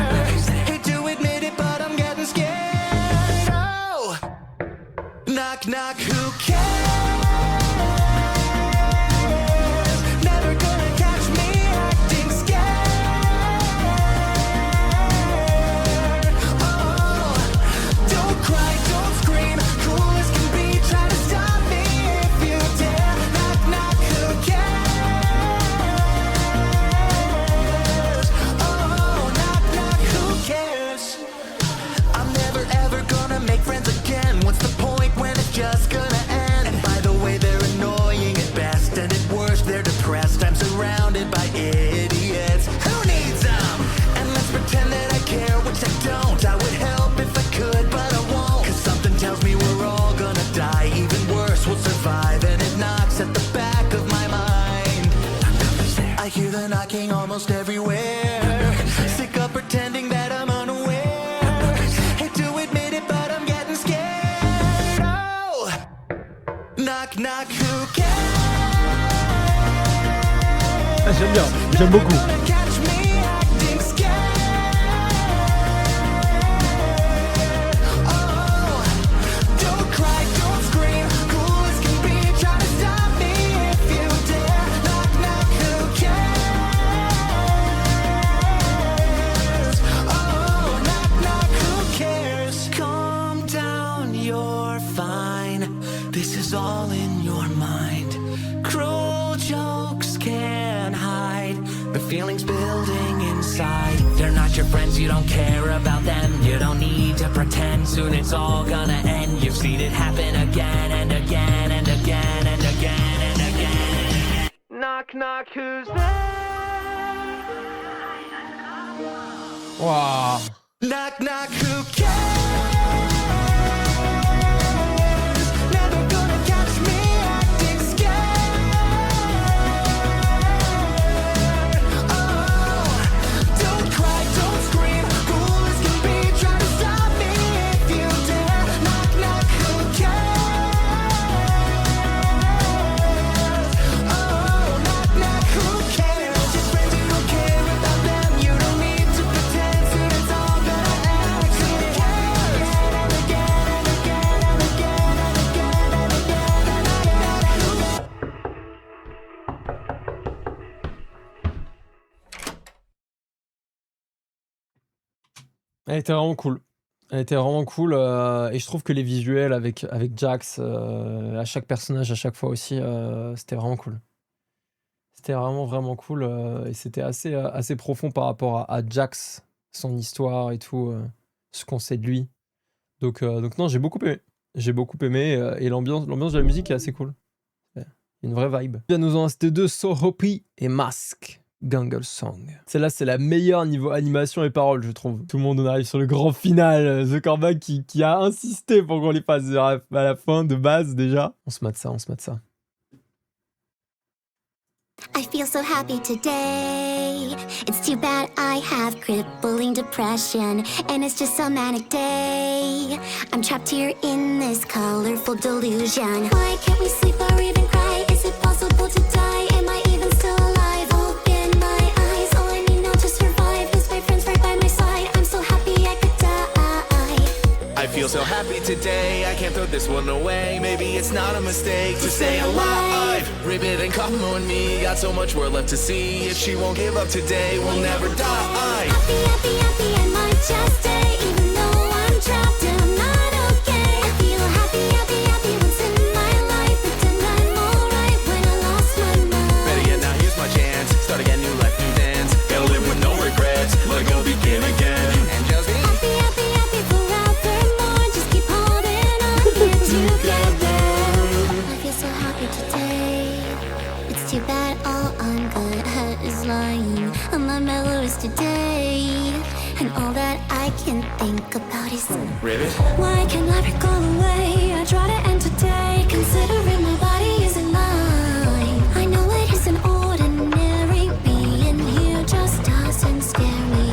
Hate to admit it, but I'm getting scared. Oh! Knock, knock, who cares? Never gonna catch me acting scared. Oh! Don't cry, don't scream. Cool as can be, try to stop me if you dare. Knock, knock, who cares? I'm never ever gonna make friends again. What's the point when it's just gonna end? And by the way, they're annoying at best, and at worst, they're depressed. I'm surrounded by idiots. Who needs them? And let's pretend that I care, which I don't. I would help if I could, but I won't. 'Cause something tells me we're all gonna die. Even worse, we'll survive, and it knocks at the back of my mind. I hear the knocking almost everywhere. Sick of pretending that I'm unaware. Hate to admit it, but I'm getting scared. Oh! Knock, knock, who cares? Ah, j'aime bien, j'aime beaucoup. Catch me acting scared. Oh! Don't cry, don't scream. Cool as can be, try to stop me if you dare. Knock, knock, who cares? Oh, knock, knock, who cares? Calm down, you're fine. This is all in your mind. Cruel jokes can't hide the feelings building inside. They're not your friends, you don't care about them. You don't need to pretend, soon it's all gonna end. You've seen it happen again and again and again and again and again. Knock, knock, who's there? Waouh. Knock, knock, who cares? Never gonna catch me acting scared. Oh, don't cry, don't scream. Cool as can be, try to stop me if you dare. Knock, knock, who cares? Oh, knock, knock, who cares? Your friends, you don't care about them. You don't need to pretend, soon it's all gonna end. Who cares? And again and again and again and again and again. Knock, knock, who Elle était vraiment cool. Elle était vraiment cool. Et je trouve que les visuels avec Jax, à chaque personnage, à chaque fois aussi, c'était vraiment cool. C'était vraiment cool. Et c'était assez profond par rapport à Jax, son histoire et tout, ce qu'on sait de lui. Donc non, j'ai beaucoup aimé. J'ai beaucoup aimé. Et l'ambiance de la musique est assez cool. Il y a une vraie vibe. Bien, nous en restait 2, So Hoppy et Mask. Gangle Song. Celle-là, c'est la meilleure niveau animation et paroles, je trouve. Tout le monde, on arrive sur le grand final. The Corbac qui a insisté pour qu'on les fasse à la fin de base déjà. On se mate ça. I feel so happy today. It's too bad I have crippling depression, and it's just a manic day. I'm trapped here in this colorful delusion. Why can't we sleep or even cry? Is it possible to die? Am I even still alive? Open my eyes. All I need now to survive is my friends right by my side. I'm so happy I could die. I feel so happy today, I can't throw this one away. Maybe it's not a mistake to stay alive. Ribbit and Cosmo and me got so much world left to see. If she won't give up today, we'll never die. Happy, I might just stay. Even though I'm trapped and I'm not okay. I feel happy once in my life. Pretend I'm alright when I lost my mind. Better yet, now here's my chance. Start again, new life, new dance. Gotta live with no regrets, let go, begin again. And just be happy forevermore. Just keep holding on. think about is Ribbit? why can't I recall away? I try to end today, considering my body isn't mine. I know it isn't ordinary, being here just doesn't scare me.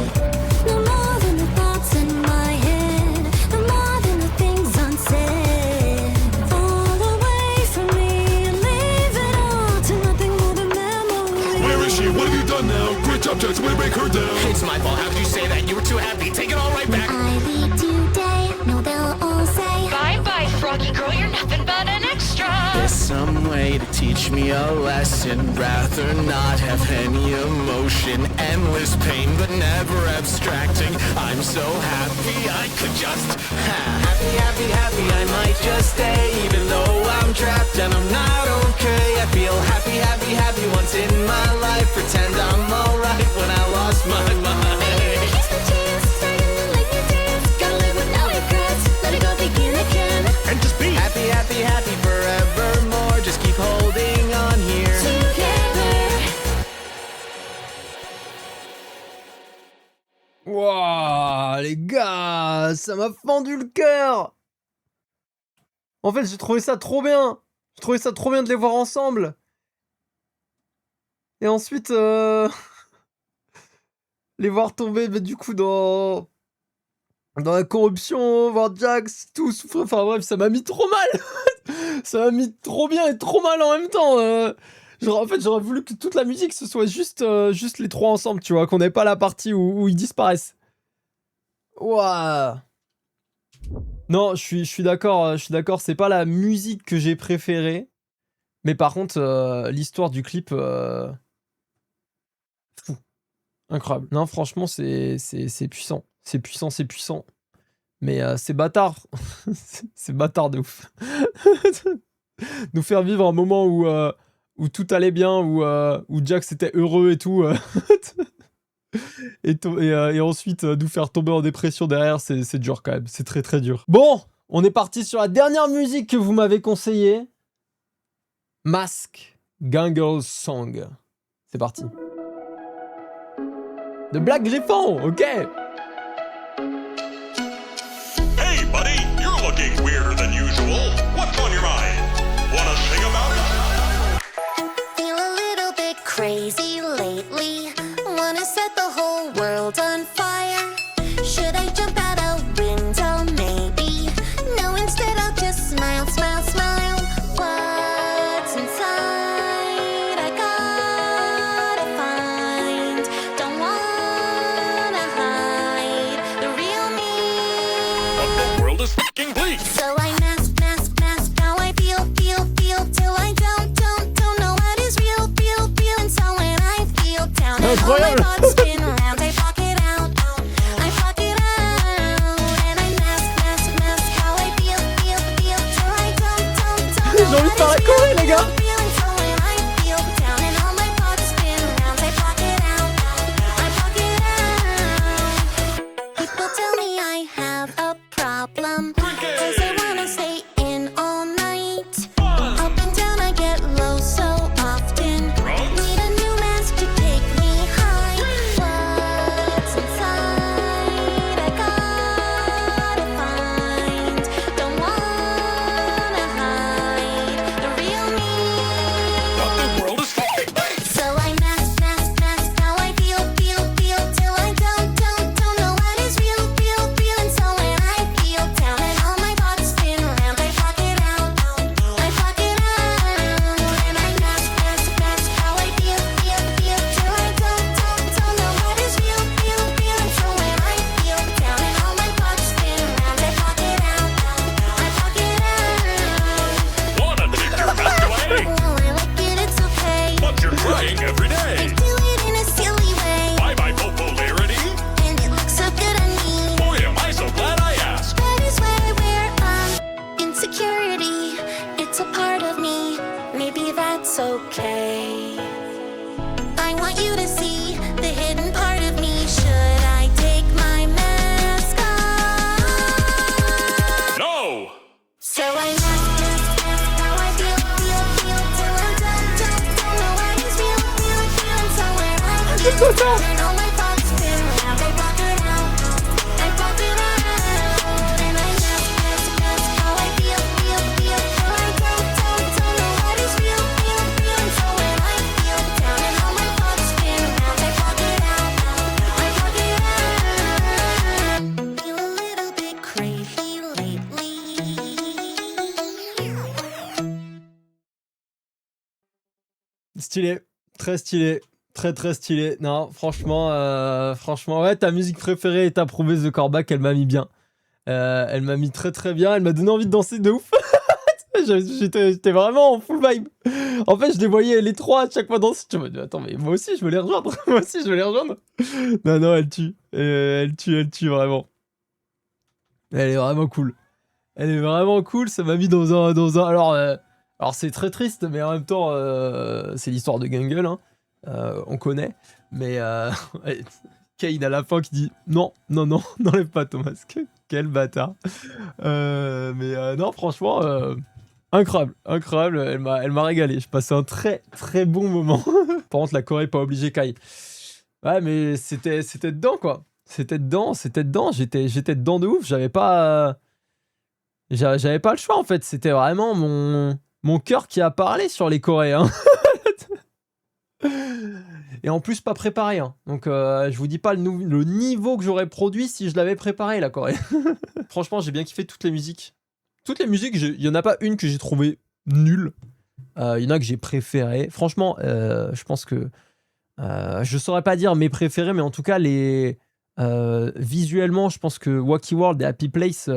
No more than the thoughts in my head, no more than the things unsaid. Fall away from me and leave it all to nothing more than memories. Where is she? What have you done now? Great job, Jax. Way to break her down. It's my fault. How could you say that? You were too happy. Take it all right back. I leave today, no they'll all say Bye-bye, Froggy Girl, you're nothing but an extra. There's some way to teach me a lesson. Rather not have any emotion. Endless pain, but never abstracting. I'm so happy I could just happy, happy, happy. I might just stay, even though I'm trapped and I'm not okay. I feel happy, happy, happy once in my life. Pretend I'm alright when I lost my mind. here's the chance, starting to make me dance. Gotta live with no regrets, let it go begin again. And just be happy, happy, happy forevermore. Just keep holding on here. Together. Wouah, les gars, ça m'a fendu le cœur. En fait, j'ai trouvé ça trop bien. J'ai trouvé ça trop bien de les voir ensemble. Et ensuite, les voir tomber, mais du coup, dans la corruption, voir Jax, tout souffrir. Enfin bref, ça m'a mis trop mal. Ça m'a mis trop bien et trop mal en même temps. En fait, j'aurais voulu que toute la musique, ce soit juste les trois ensemble, tu vois, qu'on n'ait pas la partie où ils disparaissent. Ouah. Non, je suis d'accord, c'est pas la musique que j'ai préférée. Mais par contre, l'histoire du clip... Fou. Incroyable. Non, franchement, c'est puissant. C'est puissant. Mais c'est bâtard. C'est bâtard de ouf. Nous faire vivre un moment où tout allait bien, où Jax était heureux et tout. Et ensuite, nous faire tomber en dépression derrière, c'est dur quand même. C'est très très dur. Bon, on est parti sur la dernière musique que vous m'avez conseillée. Mask, Gangle Song. C'est parti. De Black Griffon, ok. Hey, buddy, you're looking weirder than usual. What's on your mind? Wanna sing about it? Feel a little bit crazy lately. Wanna set the whole world on fire. Should I jump out a window? Maybe. No, instead I'll just smile, smile, smile. What's inside? I gotta find. Don't wanna hide the real me. But the world is fucking bleak. So I mask how I feel till I don't know what is real. And so when I feel down and all my thoughts spin around, I block it out. And I mask how I feel till I don't J'ai envie de faire la choré, les gars. And so when I feel down and all my thoughts spin around, I block it out. People tell me I have a problem, 'cause I wanna stay in all night. Up and down I get low so often. Need a new mask to take me high. What's inside? I gotta find. Don't wanna hide the real me. But the world is fucking bleak. So I mask how I feel till I don't know what is real. And so when I feel down and all my thoughts spin around, I block it out. And I mask how I feel till I don't know what is real. And so when I feel down and all my thoughts spin around, I block it out. Wanna take your mask away? Well, I like it, it's okay. But you're trying every I day. do it in a silly way, By my popularity? and it looks so good on me. Boy, am I so glad I asked. That is why I wear insecurity. It's a part of me. Maybe that's okay. I want you to see the hidden part of me. Should I take my mask off? No! So I mask how I feel till I don't know what is real. And so when I feel down and all my thoughts spin around, I block it out. Stylé. Très stylé. Très stylé. Non, franchement, ouais, ta musique préférée est approuvée, The Corbac, elle m'a mis bien. Elle m'a mis très bien. Elle m'a donné envie de danser de ouf. J'étais vraiment en full vibe. En fait, je les voyais les trois à chaque fois danser. Je me dis, attends, mais moi aussi, je veux les rejoindre. Moi aussi, je veux les rejoindre. Non, elle tue. Elle tue vraiment. Elle est vraiment cool. Elle est vraiment cool. Ça m'a mis dans un... Alors c'est très triste, mais en même temps, c'est l'histoire de Gungle. Hein. On connaît. Mais Kane à la fin qui dit non, n'enlève pas ton masque. Quel bâtard. Non, franchement, incroyable. Elle m'a régalé. Je passais un très bon moment. Par contre, la Corée pas obligée Kai. Ouais, mais c'était dedans quoi. C'était dedans. J'étais dedans de ouf. J'avais pas le choix en fait. C'était vraiment mon cœur qui a parlé sur les Coréens. Et en plus pas préparé. Hein. Donc je vous dis pas le niveau que j'aurais produit si je l'avais préparé la Corée. Franchement, j'ai bien kiffé toutes les musiques. Toutes les musiques, il y en a pas une que j'ai trouvé nulle. Il y en a que j'ai préféré. Franchement, je pense que je saurais pas dire mes préférés, mais en tout cas les visuellement, je pense que Wacky World et Happy Place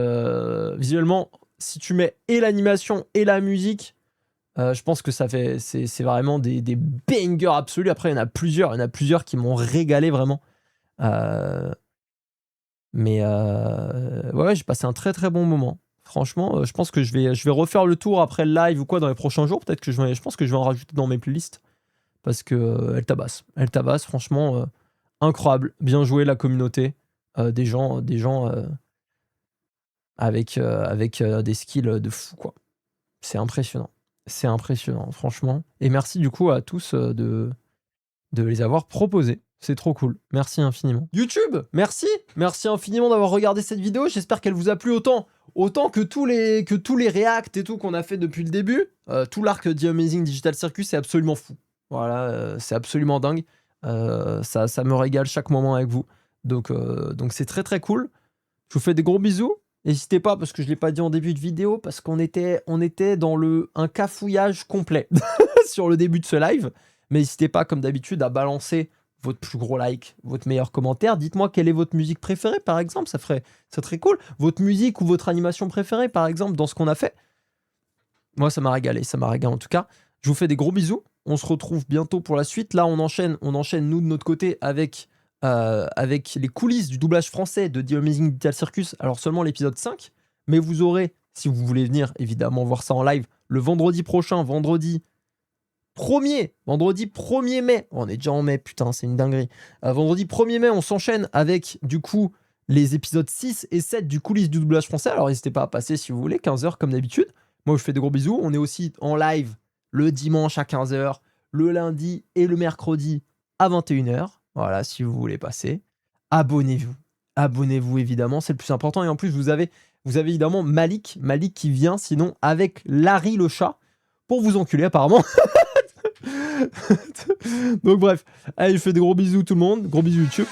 visuellement, si tu mets et l'animation et la musique, je pense que c'est vraiment des bangers absolus. Après, il y en a plusieurs qui m'ont régalé vraiment. Mais ouais, j'ai passé un très bon moment. Franchement, je pense que je vais refaire le tour après le live ou quoi dans les prochains jours. Peut-être que je pense que je vais en rajouter dans mes playlists parce que elle tabasse. Franchement, incroyable. Bien joué la communauté, des gens avec des skills de fou quoi. C'est impressionnant, franchement. Et merci du coup à tous de les avoir proposés. C'est trop cool. Merci infiniment. YouTube, merci infiniment d'avoir regardé cette vidéo. J'espère qu'elle vous a plu autant que tous les reacts et tout qu'on a fait depuis le début. Tout l'arc The Amazing Digital Circus, c'est absolument fou. Voilà, c'est absolument dingue. Ça me régale chaque moment avec vous. Donc c'est très cool. Je vous fais des gros bisous. N'hésitez pas, parce que je ne l'ai pas dit en début de vidéo, parce qu'on était dans un cafouillage complet sur le début de ce live. Mais n'hésitez pas, comme d'habitude, à balancer votre plus gros like, votre meilleur commentaire. Dites-moi quelle est votre musique préférée, par exemple. Ça serait très cool. Votre musique ou votre animation préférée, par exemple, dans ce qu'on a fait. Moi, ça m'a régalé en tout cas. Je vous fais des gros bisous. On se retrouve bientôt pour la suite. Là, on enchaîne nous, de notre côté, avec les coulisses du doublage français de The Amazing Digital Circus. Alors, seulement l'épisode 5. Mais vous aurez, si vous voulez venir, évidemment, voir ça en live, le vendredi prochain, vendredi 1er mai. On est déjà en mai, putain, c'est une dinguerie. Vendredi 1er mai, on s'enchaîne avec, du coup, les épisodes 6 et 7 du coulisses du doublage français. Alors, n'hésitez pas à passer si vous voulez, 15h comme d'habitude. Moi, je fais des gros bisous. On est aussi en live le dimanche à 15h, le lundi et le mercredi à 21h. Voilà, si vous voulez passer. Abonnez-vous, évidemment, c'est le plus important. Et en plus, vous avez évidemment Malik qui vient, sinon, avec Larry le chat, pour vous enculer, apparemment. Donc bref, allez, je fais des gros bisous tout le monde, gros bisous YouTube.